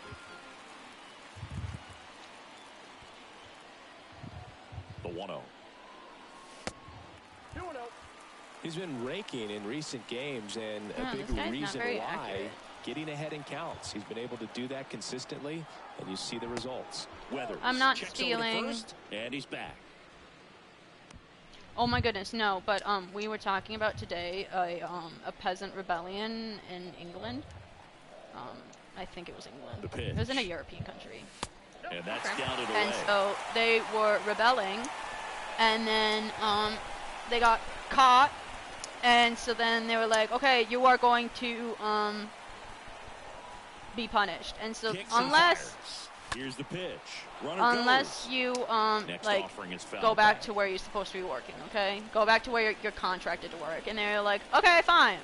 The 1-0. 2-0. He's been raking in recent games, and a big reason why accurate. getting ahead in counts. He's been able to do that consistently, and you see the results. Weathers I'm not checks stealing. over to first, and he's back. Oh my goodness, no! But we were talking about today a peasant rebellion in England. I think it was England. The pitch. It was in a European country. And that's down and away. And so they were rebelling, and then they got caught, and so then they were like, okay, you are going to be punished. And so Kicks unless here's the pitch. unless you like go back back to where you're supposed to be working, okay? Go back to where you're contracted to work. And they're like, okay, fine.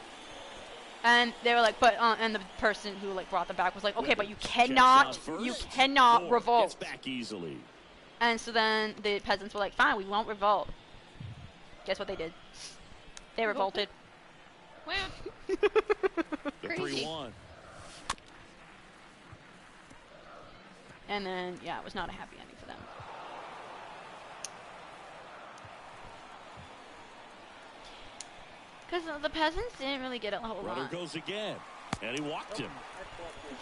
And they were like, but and the person who like brought them back was like, okay, but you cannot revolt. Gets back easily. And so then the peasants were like, fine, we won't revolt. Guess what they did? They revolted. Wow. The Crazy. 3-1. And then, yeah, it was not a happy ending for them. Because the peasants didn't really get a whole Runner lot. goes again, and he walked him.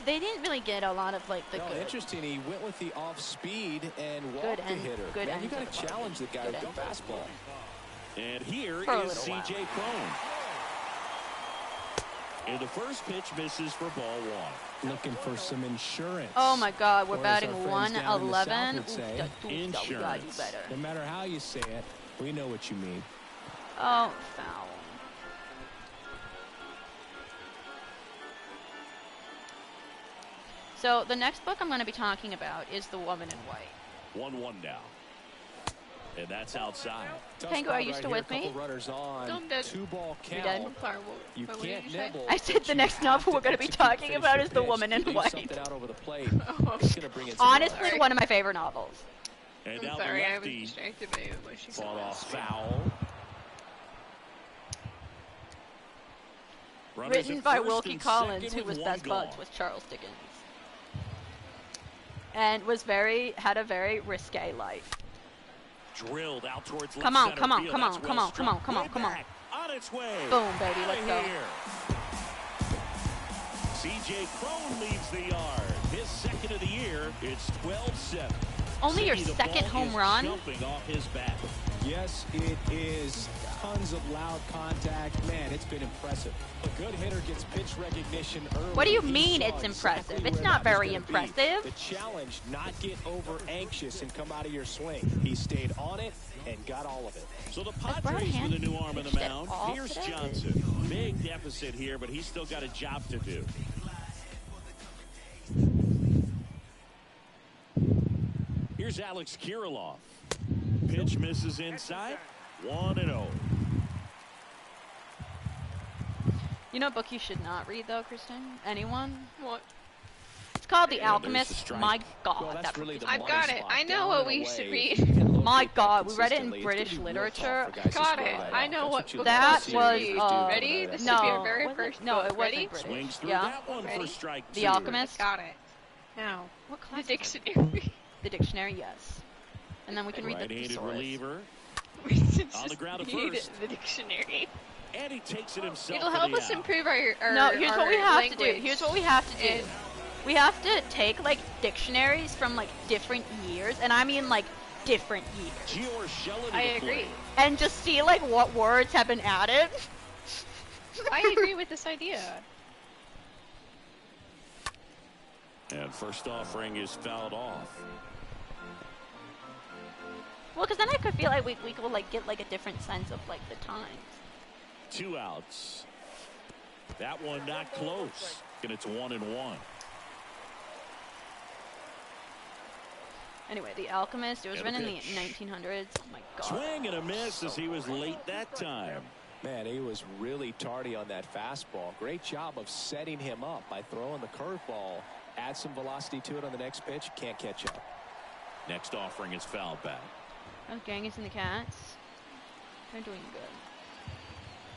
They didn't really get a lot of, like, the No, good. interesting. He went with the off speed and walked Good the end- hitter. good Man, you ends got of to the challenge the guy Good with the ends of the fastball. And here For a is little C.J. Cron. And the first pitch misses for ball 1. Looking for some insurance. Oh my God, we're Or as batting our friends down in the South 111. would say, We gotta do better. No matter how you say it, we know what you mean. Oh, foul. So the next book I'm going to be talking about is The Woman in White. 1-1 now. And that's outside. Tango, are you still with me? Runners on. I'm dead. 2-ball count. dead? Sorry, You what can't did you say? nibble. I said the next novel we're going to be talking about is The Woman in White. Out over the plate. Honestly, one of my favorite novels. And I'm now sorry, the I was lefty distracted by what she said. fought off foul. Runners Written at by first Wilkie and Collins, second who was with best one buds gone. with Charles Dickens. And had a very risque life. Drilled out towards left Come on, center come on, field. come That's on, well come on, struck. come on, come on, Way come on. back. On its way. Boom, baby, Outta let's go. here. C.J. Crone leads the yard. His second of the year. It's 12-7. Only your See, the second ball home is run? jumping off his bat. Yes, it is. Tons of loud contact. Man, it's been impressive. A good hitter gets pitch recognition early. What do you He mean saw it's exactly impressive? It's where not that was very gonna be. impressive. The challenge, not get over anxious and come out of your swing. He stayed on it and got all of it. So the Brad Padres Hand with a new arm in the pitched it mound. all Here's today? Johnson. Big deficit here, but he's still got a job to do. Here's Alex Kirilloff. Pitch misses inside. 1-0. You know a book you should not read, though, Kristen? Anyone? What? It's called The And there's the Alchemist. strike. My God, Well, that's that really book the is I've got money it. spot. I know Down what and we should away. read. If you can locate My that God, we read it in consistently, it's British gonna be real literature. tough for guys to Got score it. that I off. know That's what you book love That to was, see. Ready? This no, should be our very was it? first No, book. it wasn't Ready? British. Swings through Yeah. that one Ready? for strike two. The Alchemist. Got it. Now, What the class? dictionary. The dictionary, yes. And then we can read the Right-handed thesaurus. reliever. We should On the just ground at read first. the dictionary. And he takes it himself. It'll for help the us out. improve our No, here's what we have language. to do. Here's what we have to do. And- We have to take, like, dictionaries from, like, different years, and I mean, like, different years. George Shelley to I the agree. plate. And just see, like, what words have been added. I agree with this idea. And first offering is fouled off. Well, because then I could feel like we could, like, get, like, a different sense of, like, the times. 2 outs. That one not close. And it's 1-1. Anyway, The Alchemist, it was And a written in the pitch. 1900s. Oh, my God. Swing and a miss as he was late that time. Man, he was really tardy on that fastball. Great job of setting him up by throwing the curveball. Add some velocity to it on the next pitch. Can't catch up. Next offering is fouled back. Those Gangs and the Cats. They're doing good.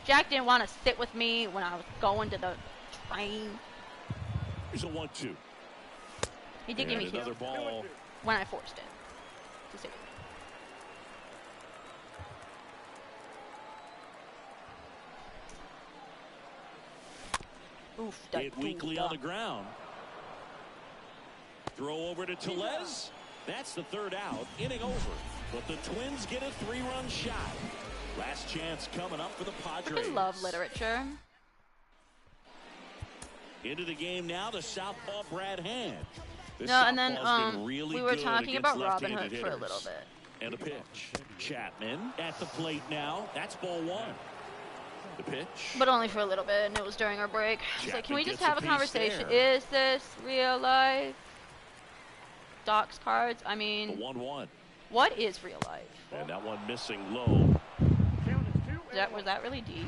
Jack didn't want to sit with me when I was going to the train. Here's a 1-2. He did give me And two another ball. when I forced it to sit with me. Oof, that Hit weakly on the ground. Throw over to Tellez. That's the third out. Inning over. But the Twins get a 3-run shot. Last chance coming up for the Padres. I love literature. Into the game now, the southpaw Brad Hand. This No, and then southpaw's been really we were good talking against about Robin left-handed Hood for a hitters. little bit. And a pitch. Chapman at the plate now. That's ball one. The pitch. But only for a little bit, and it was during our break. It's like, can we Chapman just gets a have a piece conversation? there. Is this real life? Docs cards? I The mean, 1-1. what is real life? And that one missing low. Was that really deep?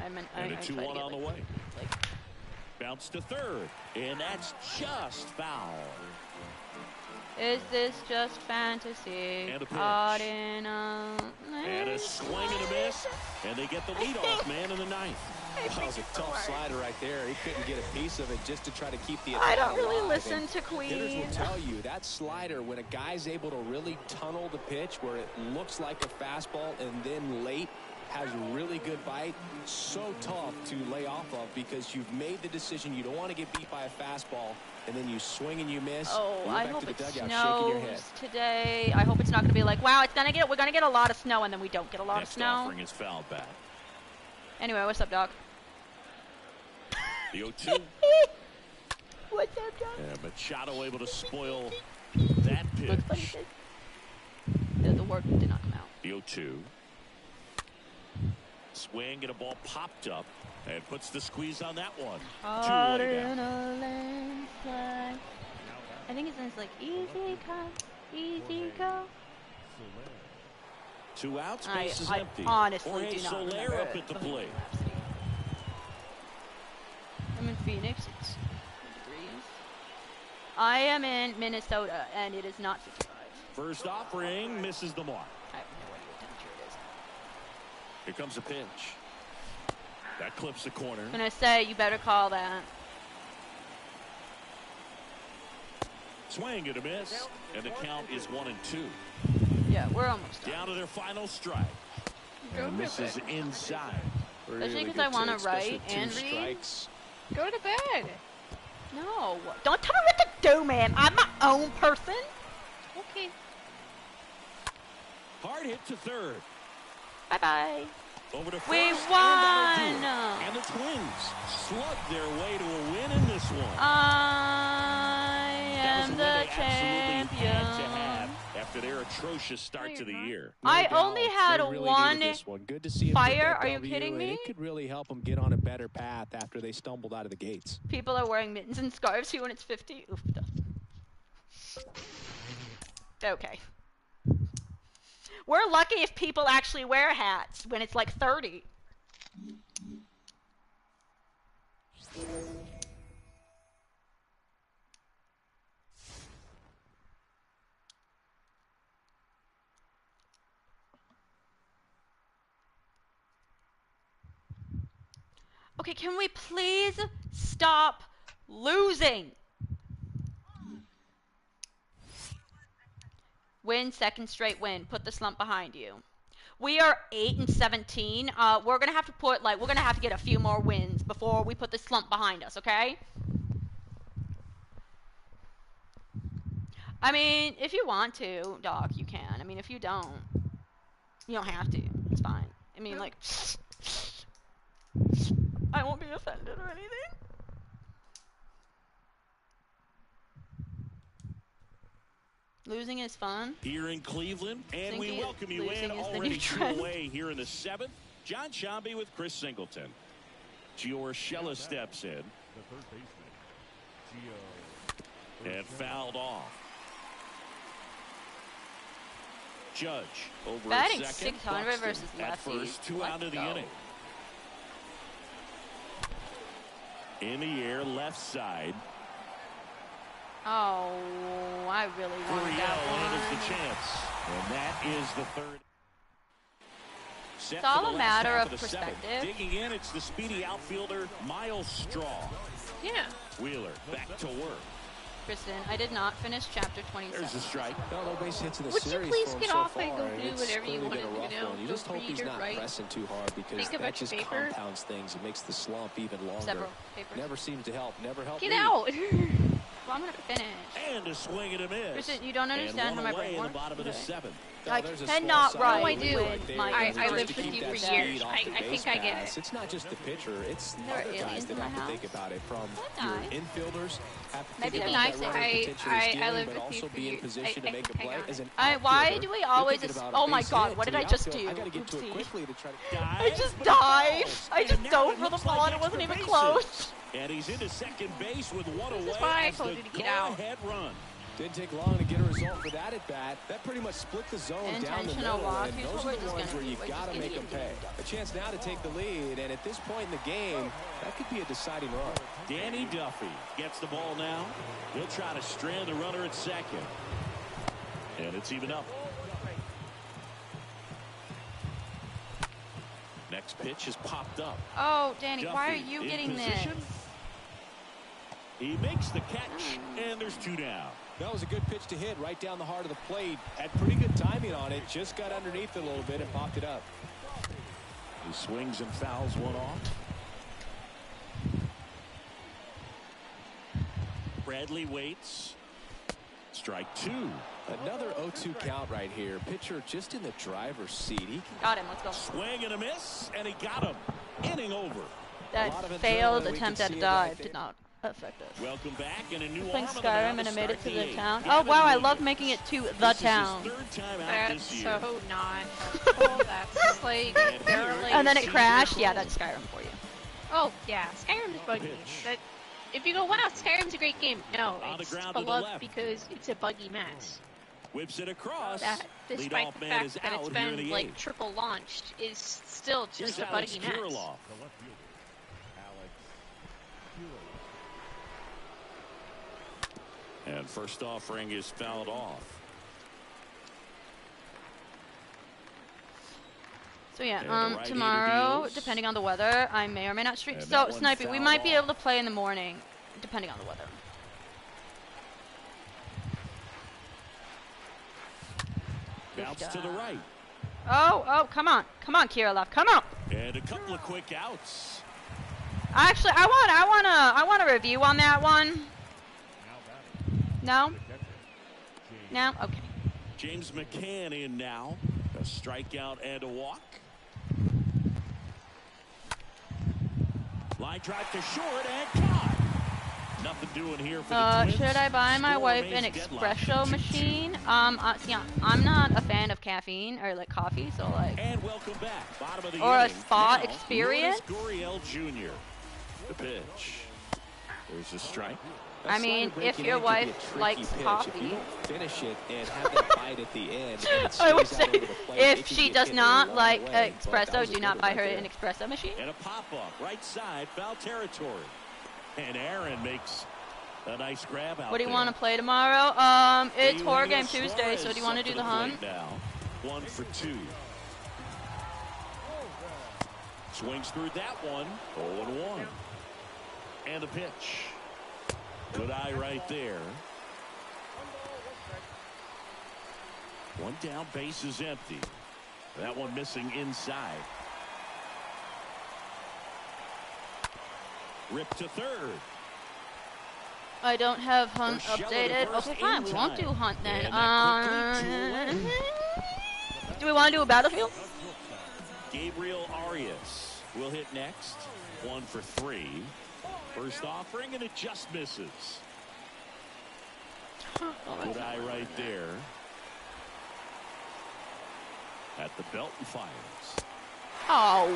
I meant And a I tried to 2-1 get, on the like, way. like, Bounce to third. And that's just foul. is this just fantasy? And a pitch. Caught in a... And a swing and a miss. And they get the leadoff man in the ninth. That was a tough slider right there. He couldn't get a piece of it just to try to keep the I attack don't really alive. listen And to hitters will Queen. tell you that slider, when a guy's able to really tunnel the pitch where it looks like a fastball and then late has really good bite, so tough to lay off of because you've made the decision you don't want to get beat by a fastball and then you swing and you miss. Oh, You're I back hope to the it dugout shaking your head. snows today. I hope it's not going to be like, wow, we're going to get a lot of snow, and then we don't get a lot Next of snow. offering is fouled back. Anyway, what's up, Doc? The 0-2. What's up, Doc? And Machado able to spoil that Looks like pitch. the word did not come out. The 0-2. Swing and a ball popped up and puts the squeeze on that one. Caught 2-1 down. in a landslide. I think it says like easy come, easy go. 2 outs, base is empty. Honestly Jorge do not Soler remember up at the plate. I'm in Phoenix. It's 10 degrees. I am in Minnesota, and it is not 55. First offering misses the mark. I have no idea what temperature it is. Here comes a pitch. That clips the corner. I'm gonna say you better call that. Swing and a miss, and the count is 1-2. Yeah, we're almost done. Down to their final strike. And misses inside. Especially because I want to write and read. Strikes. Go to bed. No, don't tell me what to do, man. I'm my own person. Okay. Hard hit to third. Bye-bye. Over to first. We And won. and the Twins slug their way to a win in this one. I That was am a win the they absolutely champion. had to have after their atrocious start to the year. I No doubt. only had They really one needed this one. Good to see 'em fire. get that Are you W, kidding and me? It could really help them get on a better path after they stumbled out of the gates. People are wearing mittens and scarves here when it's 50. Oof. Okay. We're lucky if people actually wear hats when it's like 30. Okay, can we please stop losing? Win, second straight win. Put the slump behind you. We are 8-17. We're gonna have to we're gonna have to get a few more wins before we put the slump behind us, okay? I mean, if you want to, Doc, you can. I mean, if you don't have to. It's fine. I mean, like, I won't be offended or anything. Losing is fun. Here in Cleveland, and we Sinky, welcome you losing in is the new already 2 trend. away here in the 7th. John Shambi with Chris Singleton. Yunalescka steps in. The third baseman. And fouled off. Judge over Batting at second. 600 Buxton versus at lefties. first, 2 Let's out of the go. inning. In the air, left side. Oh, I really wanted that Gurriel enters one. the chance, and that is the third. Set It's all for a the matter last half of the 7th. perspective. Digging in, it's the speedy outfielder Miles Straw. Yeah. Wheeler back to work. Kristen, I did not finish chapter 27. There's a strike. No base hits in the Would you series please for him get so off and far, go and do it's whatever you clearly wanted been a to rough do? one. You Go just hope read he's or not write. pressing too hard, because Think that about your just paper. compounds things. It makes the slump even longer. Several papers. Never seems to help. Never helped Get me. out. Well, I'm gonna finish. And a swing and a miss. Kristen, you don't understand and how one my brain away in works? the bottom of the Okay. 7th. I There's a cannot small write sign No, I of do. relief right there. My- I Just lived to with keep you that for speed years. off I the think base I get pass. it. It's not just the pitcher. It's There are other guys aliens that in my have to house. think about it. From What your nice. infielders have to Maybe think they're about nice. that runner I potentially stealing, lived but with you also for be in years. position I to make a can hang play. on. As an Why outfielder, do we you're always thinking just- about a oh my base God, hit what to did the I just outfield. do? I gotta get to it Oopsie. quickly to try to I Dives, just but it dived. falls. I just And now dove it for the looks ball like and it wasn't extra even bases. close. And he's into second base with one This is away why I as told the you to get out. go-ahead run. Didn't take long to get a result for that at bat. That pretty much split the zone down the Intentional middle, walk. and Here's those what are we're the just ones gonna where do. you've We're got to just make them gonna pay. A chance now to take the lead, and at this point in the game, that could be a deciding run. Danny Duffy gets the ball now. He'll try to strand the runner at second. And it's even up. Next pitch is popped up. Oh, Danny, why are Duffy you in getting position. this? He makes the catch, and there's 2 down. That was a good pitch to hit right down the heart of the plate. Had pretty good timing on it. Just got underneath it a little bit and popped it up. He swings and fouls one off. Bradley waits. Strike 2. Another 0-2 count right here. Pitcher just in the driver's seat. He can Got him. Let's go. Swing and a miss, and he got him. Inning over. That lot of adrenaline, failed we attempt can at see a it dive right did not affect us. Welcome back, and a new We're playing arm on the Skyrim mound and I to made it start to the eighth. town. Oh Gavin wow, I Williams. love making it to the This is town. his 3rd time out That's this year. so not helpful. That's like barely. And then it crashed. Yeah, that's Skyrim for you. Oh yeah, Skyrim's buggy. Pitch. That if you go, wow, Skyrim's a great game. No, On the it's ground to the beloved left. because it's a buggy mess. Whips it across. That, despite the fact that it's been like triple launched, is still just a buggy mess. And first offering is fouled off. So yeah, tomorrow, depending on the weather, I may or may not stream. So, Snipey, we might be able to play in the morning, depending on the weather. Bounce to the right. Oh, come on, Kirilov, come on. And a couple of quick outs. Actually, I want a review on that one. No? No? Okay. James McCann in now. A strikeout and a walk. Line drive to short and caught. Nothing doing here for the Twins. Should I buy my wife an espresso machine? See, I'm not a fan of caffeine or like coffee, so like. And welcome back. Bottom of the or inning. a spa now, experience. Gurriel Jr. The pitch. There's a strike. I mean, if your wife likes coffee. If you don't finish it and have that bite at the end, I would say, if she does not like espresso, do not buy her an espresso machine. And a pop-up, right side, foul territory. And Aaron makes a nice grab out. What do you want to play tomorrow? It's Horror Game Tuesday, so do you want to do the hunt? Now. 1 for 2. Swings through that one. 0-1. And the pitch. Good eye right there. One down, base is empty. That one missing inside. Rip to third. I don't have hunt updated. Okay, fine. We won't do hunt then. Do we want to do a battlefield? Gabriel Arias will hit next. 1 for 3. First offering, and it just misses. Good eye right there. At the belt and fires. Oh.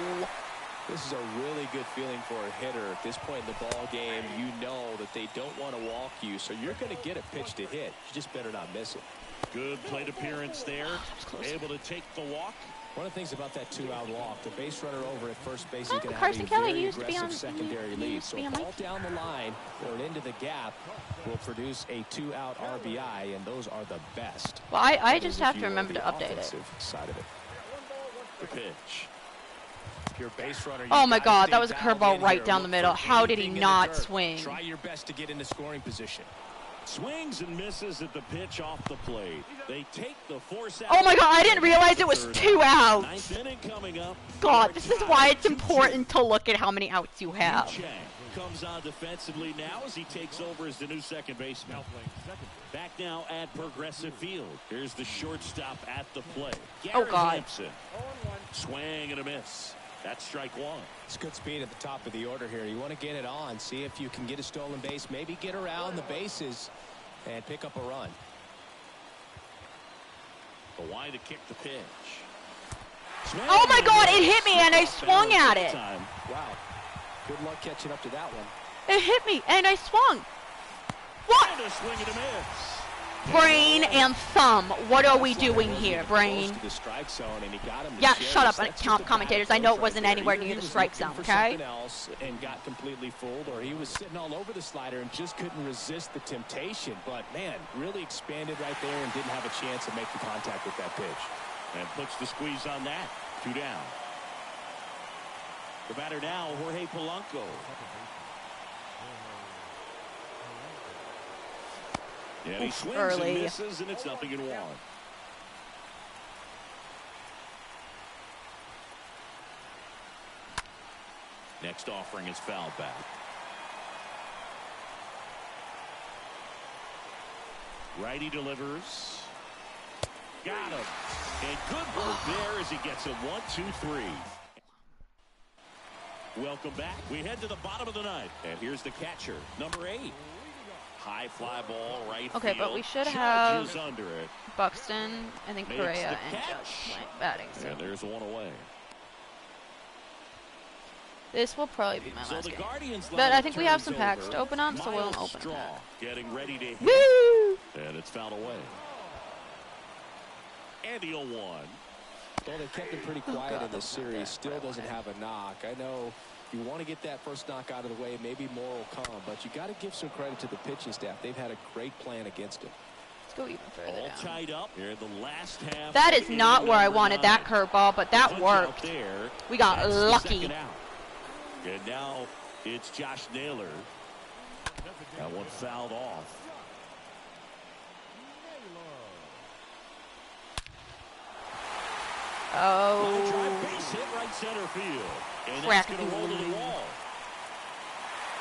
This is a really good feeling for a hitter. At this point in the ball game, you know that they don't want to walk you, so you're going to get a pitch to hit. You just better not miss it. Good plate appearance there. Able to take the walk. One of the things about that 2-out walk, the base runner over at first base is going to have Carson a Kelly very used to be on secondary lead. So a ball down the line or into the gap will produce a 2-out RBI, and those are the best. Well, I just have to remember to update it. Side of it. The pitch. Your base runner, oh my God, that was a curveball right down the middle. How did he not swing? Try your best to get into scoring position. Swings and misses at the pitch off the plate. They take the force out. Oh my God, I didn't realize it was 2 outs. Ninth inning coming up. God, this is why it's important to look at how many outs you have. Comes on defensively now as he takes over as the new second baseman. Back now at Progressive Field. Here's the shortstop at the plate. Oh God. Hampson. Swing and a miss. That's strike 1. It's good speed at the top of the order here. You want to get it on, see if you can get a stolen base, maybe get around the bases and pick up a run. The wide to kick the pitch. Swing. Oh my God, it hit me and I swung at it. Wow. Good luck catching up to that one. It hit me and I swung. What? And a swing and a miss. Brain and thumb. What are we doing here, Brain? Yeah, shut up, commentators. I know it wasn't anywhere near the strike zone, okay? And got completely fooled, or he was sitting all over the slider and just couldn't resist the temptation. But, man, really expanded right there and didn't have a chance to make the contact with that pitch. And puts the squeeze on that. 2 down. The batter now, Jorge Polanco. Yeah, he swings early. And misses, and it's 0-1. Next offering is fouled back. Righty delivers. Got him. And good work there as he gets it 1, 2, 3. Welcome back. We head to the bottom of the ninth. And here's the catcher, number 8. High fly ball, right okay, field. But we should have under it. Buxton, I think Correa, and Judge batting. So. And there's one away. This will probably be my last game. But I think we have some packs to open up, so we'll open them. Getting ready to hit. Woo! And it's fouled away. And the 0-1. Well, they kept him pretty quiet in this series. Still doesn't have a knock. I know you want to get that first knock out of the way. Maybe more will come. But you got to give some credit to the pitching staff. They've had a great plan against him. Let's go even further All down. tied up here in the last half. That is not where I wanted that curveball, but that worked. There. We got That's lucky. And now it's Josh Naylor. That one fouled off. Oh. Drive base hit right center field. And Crack that's going to roll to the wall.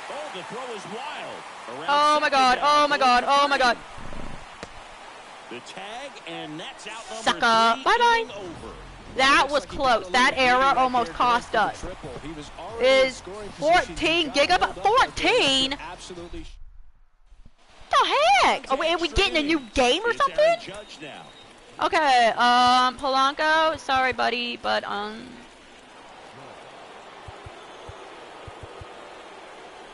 Oh, the throw is wild. Oh my god, oh my god, oh my god. The tag, and that's out number Sucker. 3. Bye-bye. Over. That was close. That error almost cost us. Is 14 gigabyte? 14? Absolutely. What the heck? Are we getting a new game or something? Okay, Polanco, sorry buddy, but I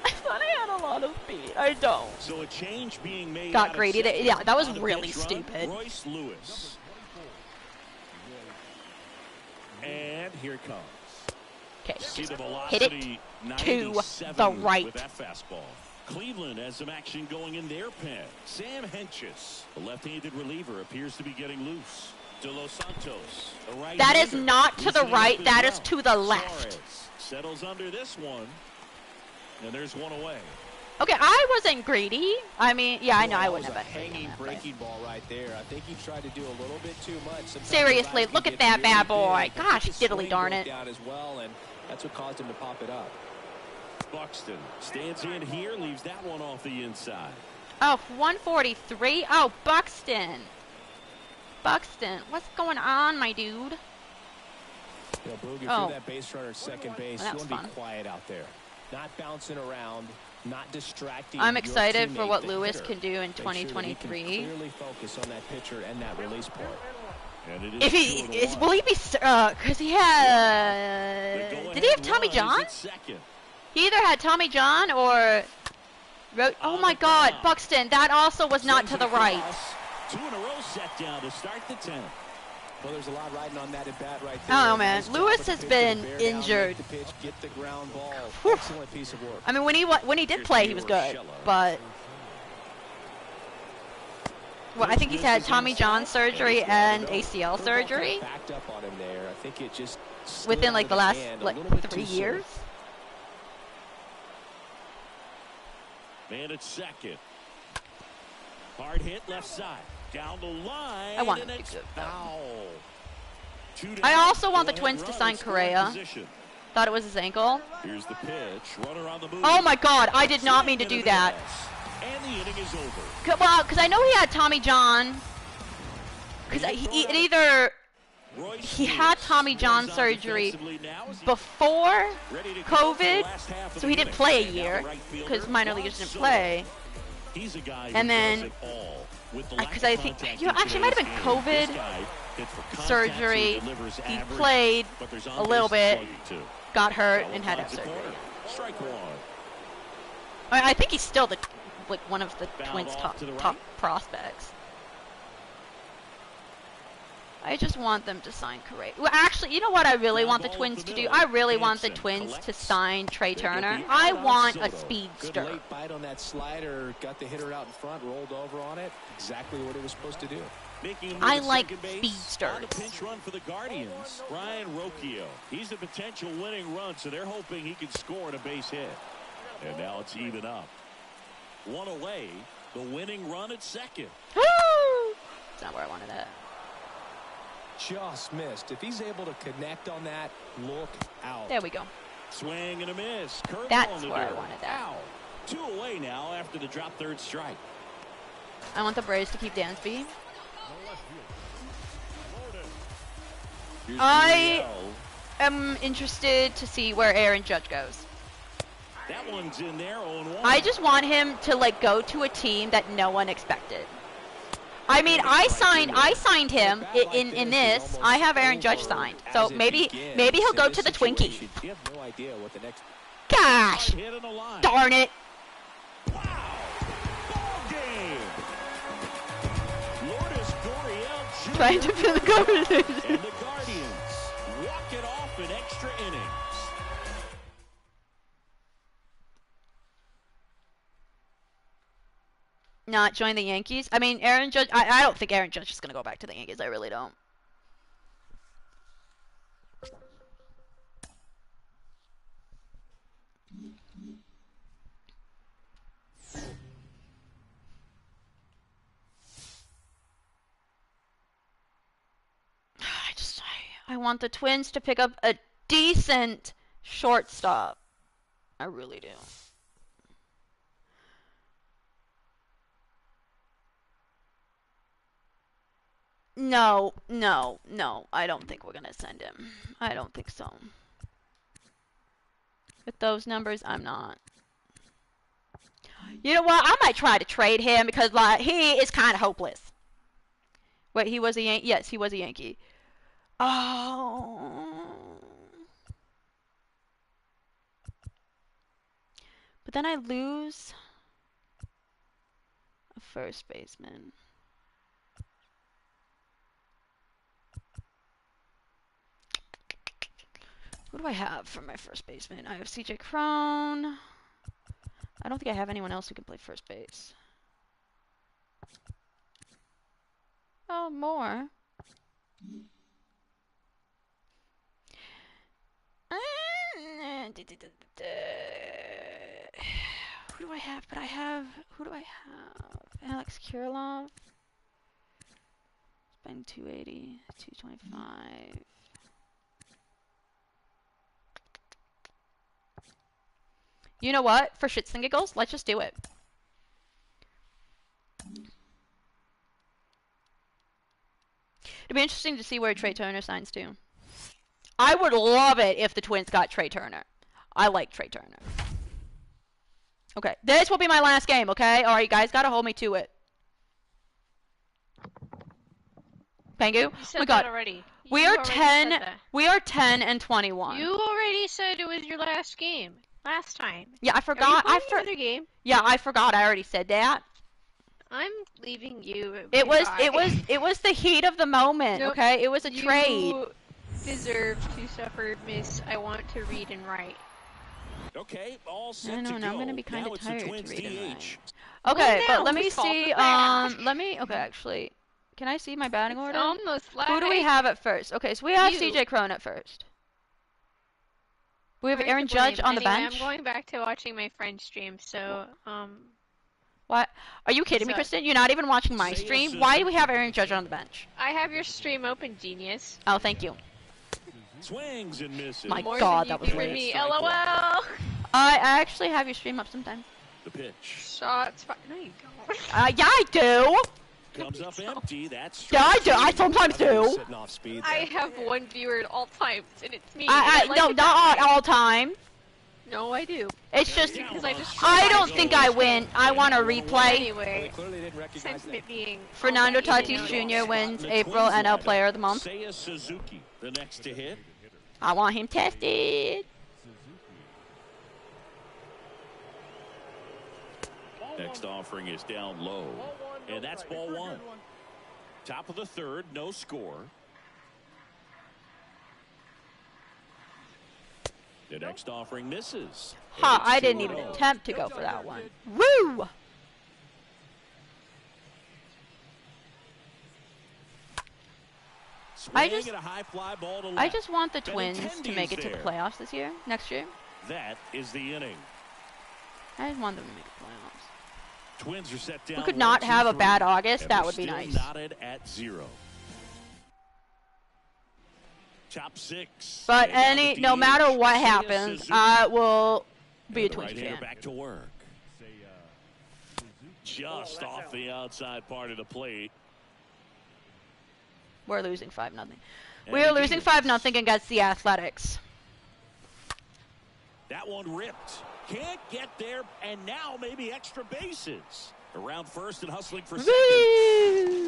thought I had a lot of speed. I don't. So a change being made. Got Grady. Yeah, that was really stupid. Royce Lewis. And here it comes. Okay, See the hit it to the right. With that fastball. Cleveland has some action going in their pen. Sam Hentges, the left-handed reliever, appears to be getting loose. De Los Santos, the right. That is not to the right. That is to the left. Suarez settles under this one, and there's one away. Okay, I wasn't greedy. I mean, yeah, I know I wouldn't have been hanging breaking ball right there. I think he tried to do a little bit too much. Sometimes seriously, look at that bad boy. Gosh, diddly darn it. Down as well, and that's what caused him to pop it up. Buxton stands in here, leaves that one off the inside. Oh, 143. Oh, Buxton. Buxton, what's going on, my dude? You know, Boog, if you're that base runner at second base, you want to be quiet out there. Not bouncing around, not distracting. I'm excited for what Lewis can do in 2023. Sure clearly focus on that pitcher and that release point. If he will he be because he had did he have Tommy John? He either had Tommy John or oh my God, Buxton. That also was not to the right. 2 in a row set down to start the 10th. Well, there's a lot riding on that at bat right there. Oh man, Lewis has been injured. Get the ground ball. Excellent piece of work. I mean, when he did play, he was good, but well, I think he's had Tommy John surgery and ACL surgery Backed up on him there. I think it just within like the last like 3 years. Man at second. Hard hit left side. Down the line. I want him to and do it's good. foul. I also want the Twins to sign Correa. Thought it was his ankle. Here's the pitch. Runner on the move. Oh my God, I did not mean to do that. And the inning is over. Well, because I know he had Tommy John. Because he had Tommy John surgery before COVID, so he didn't play a year because minor leaguers didn't play. And then, because I think, actually it might have been COVID surgery. He played a little bit, got hurt, and had to have surgery. I think he's still one of the Twins' top prospects. I just want them to sign Correa. Well, actually, you know what I really want the Twins to do? I really want the Twins to sign Trey Turner. I want a speedster. Late bite on that slider, got the hitter out in front, rolled over on it. Exactly what it was supposed to do. I like speedsters. A pinch run for the Guardians. Ryan Rocchio. He's a potential winning run, so they're hoping he can score on a base hit. And now it's even up. One away. The winning run at second. Woo! That's not where I wanted it. Just missed. If he's able to connect on that, look out. There we go. Swing and a miss. That's where I wanted that. Ow. 2 away now after the drop third strike. I want the Braves to keep Dansby. I am interested to see where Aaron Judge goes. That one's in there, 0-1. I just want him to go to a team that no one expected. I mean, I signed him in this. I have Aaron Judge signed, so maybe he'll go to the Twinkies. Gosh, darn it! Wow, ball game. Lourdes Gurriel trying to feel the conversation. And the Guardians walk it off in extra innings. Not join the Yankees? I mean, Aaron Judge... I don't think Aaron Judge is going to go back to the Yankees. I really don't. I want the Twins to pick up a decent shortstop. I really do. No. I don't think we're going to send him. I don't think so. With those numbers, I'm not. You know what? I might try to trade him because like he is kind of hopeless. Wait, he was a Yankee? Yes, he was a Yankee. Oh. But then I lose a first baseman. Who do I have for my first baseman? I have CJ Cron. I don't think I have anyone else who can play first base. Oh, more. Who do I have? But I have... Who do I have? Alex Kirilov. Spending 280, 225. You know what? For shits and giggles, let's just do it. It'd be interesting to see where Trey Turner signs to. I would love it if the Twins got Trey Turner. I like Trey Turner. Okay, this will be my last game, okay? Alright, you guys gotta hold me to it. Pangu? You said that already. We are 10 and 21. You already said it was your last game. Last time. Yeah, I forgot. Another game? Yeah, I forgot. I already said that. I'm leaving you. It was the heat of the moment, nope. Okay? It was a trade. You deserve to suffer, miss. I want to read and write. Okay, all set I know, to now go. I'm gonna be kind of tired to read DH. and write. Okay, but let me see. Okay, actually, can I see my batting order? Who do we have at first? Okay, so we have CJ Cron at first. We have Aaron Judge on the bench. I'm going back to watching my friend's stream, so, What? Are you kidding me, Kristen? You're not even watching my stream? Why do we have Aaron Judge on the bench? I have your stream open, genius. Oh, thank you. Swings and misses. My God, that was weird. Me, LOL. I actually have your stream up sometimes. The pitch. Shots. No, you don't. Yeah, I do. Comes up empty. That's yeah, I do. I sometimes do. I have one viewer at all times, and it's me. No, not at all times. No, I do. It's just I don't think I win. I want a replay. Anyway, sentiment being Fernando Tatis Jr. wins April NL Player of the Month. Suzuki, the next to hit. I want him tested. Next offering is down low. And that's ball one. Top of the third, no score. The next offering misses. Ha, I didn't even attempt to go for that one. Woo! I just want the Twins to make it to the playoffs this year, next year. That is the inning. I just want them to make the playoffs. Twins are set down. We could not have a bad August. That would be nice. Knotted at 0. Chop 6. But no matter what happens, I will be a Twins fan. Back to work. Just off the outside part of the plate. We're losing 5-0. We are losing 5-0 against the Athletics. That one ripped. Can't get there, and now maybe extra bases. Around first and hustling for second.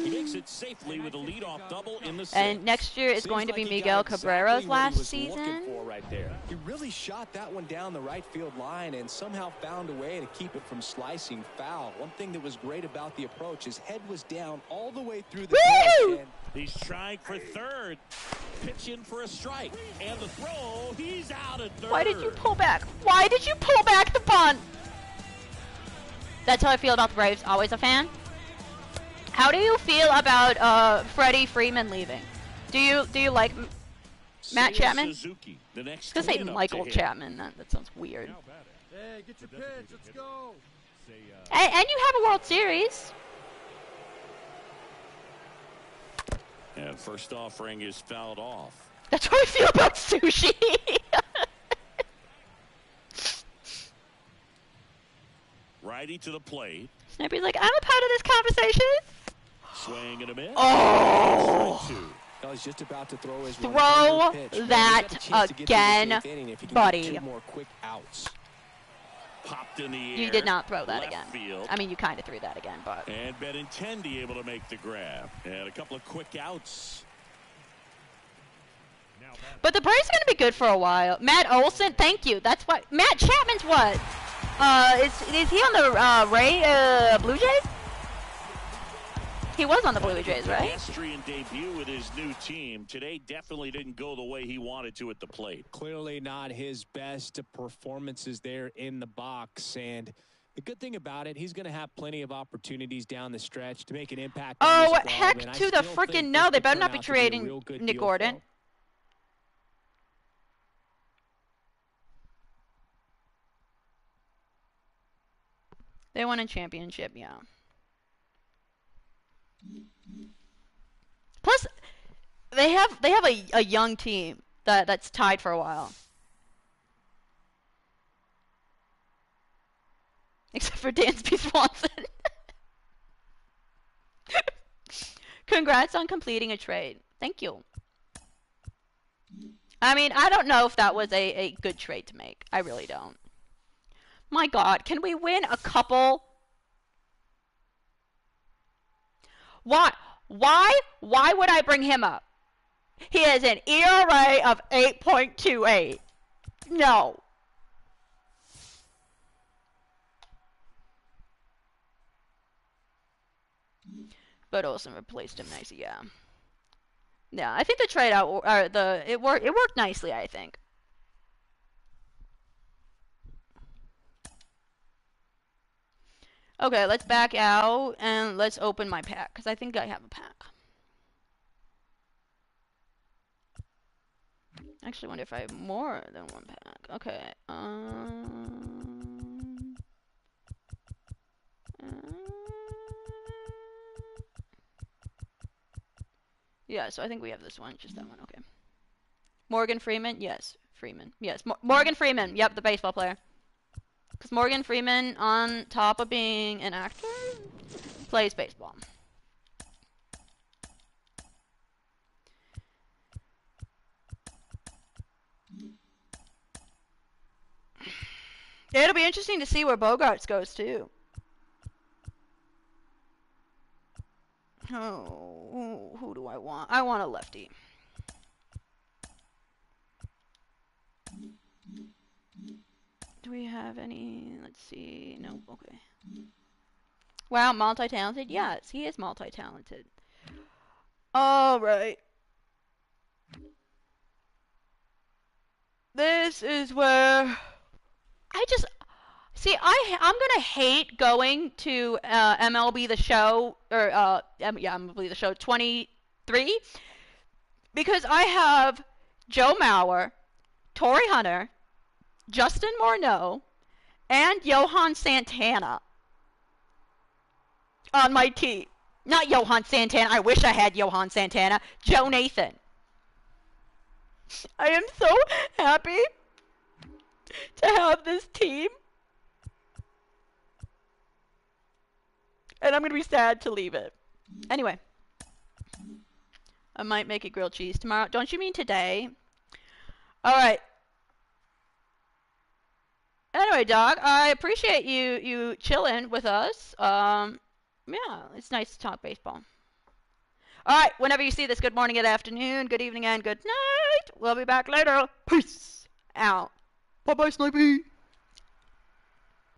He makes it safely with a leadoff double in the sixth. And next year is going to be Miguel Cabrera's last season. Right there. He really shot that one down the right field line and somehow found a way to keep it from slicing foul. One thing that was great about the approach, his head was down all the way through the pitch. He's trying for third. Pitch in for a strike. And the throw, he's out at third. Why did you pull back? Why did you pull back the bunt? That's how I feel about the Braves. Always a fan. How do you feel about Freddie Freeman leaving? Do you like Matt Chapman? I was gonna say Michael Chapman. That sounds weird. Hey, get your pitch. Let's go. And you have a World Series. And first offering is fouled off. That's how I feel about sushi. Righty to the plate. Snippy's like, I'm a part of this conversation. Swing and a miss. Oh! I was just about to throw his that again, buddy. Two more quick outs. Popped in the air. You did not throw that Left again. Field. I mean, you kind of threw that again, but. And Benintendi able to make the grab. And a couple of quick outs. But the Braves are going to be good for a while. Matt Olson, thank you. That's what. Matt Chapman's what? Is he on the Blue Jays? He was on the Blue Jays, right? Pedestrian debut with his new team. Today definitely didn't go the way he wanted to at the plate. Clearly not his best performances there in the box. And the good thing about it, he's going to have plenty of opportunities down the stretch to make an impact. Oh, heck to the freaking no. They better not be trading Nick Gordon. They won a championship, yeah. Plus, they have a young team that's tied for a while. Except for Dansby Swanson. Congrats on completing a trade. Thank you. I mean, I don't know if that was a good trade to make. I really don't. My God, can we win a couple? Why would I bring him up? He has an ERA of 8.28. No. But Olsen replaced him nicely, yeah. Yeah, I think the trade out, it worked nicely, I think. Okay, let's back out and let's open my pack, because I think I have a pack. Actually, wonder if I have more than one pack. Okay. Yeah, so I think we have this one, just that one. Okay. Morgan Freeman, yes, Freeman, yes, Morgan Freeman. Yep, the baseball player. Because Morgan Freeman, on top of being an actor, plays baseball. It'll be interesting to see where Bogarts goes, too. Oh, who do I want? I want a lefty. Do we have any? Let's see. No, okay. Wow, multi-talented? Yes, he is multi-talented. Alright. This is where I just see. I'm gonna hate going to MLB The Show or yeah, MLB The Show 23 because I have Joe Mauer, Torrey Hunter, Justin Morneau, and Johan Santana on my team. Not Johan Santana. I wish I had Johan Santana. Joe Nathan. I am so happy to have this team. And I'm going to be sad to leave it. Anyway. I might make it grilled cheese tomorrow. Don't you mean today? Alright. Anyway, dog, I appreciate you chilling with us. Yeah, it's nice to talk baseball. All right, whenever you see this, good morning, good afternoon, good evening, and good night. We'll be back later. Peace out. Bye-bye, Snipey.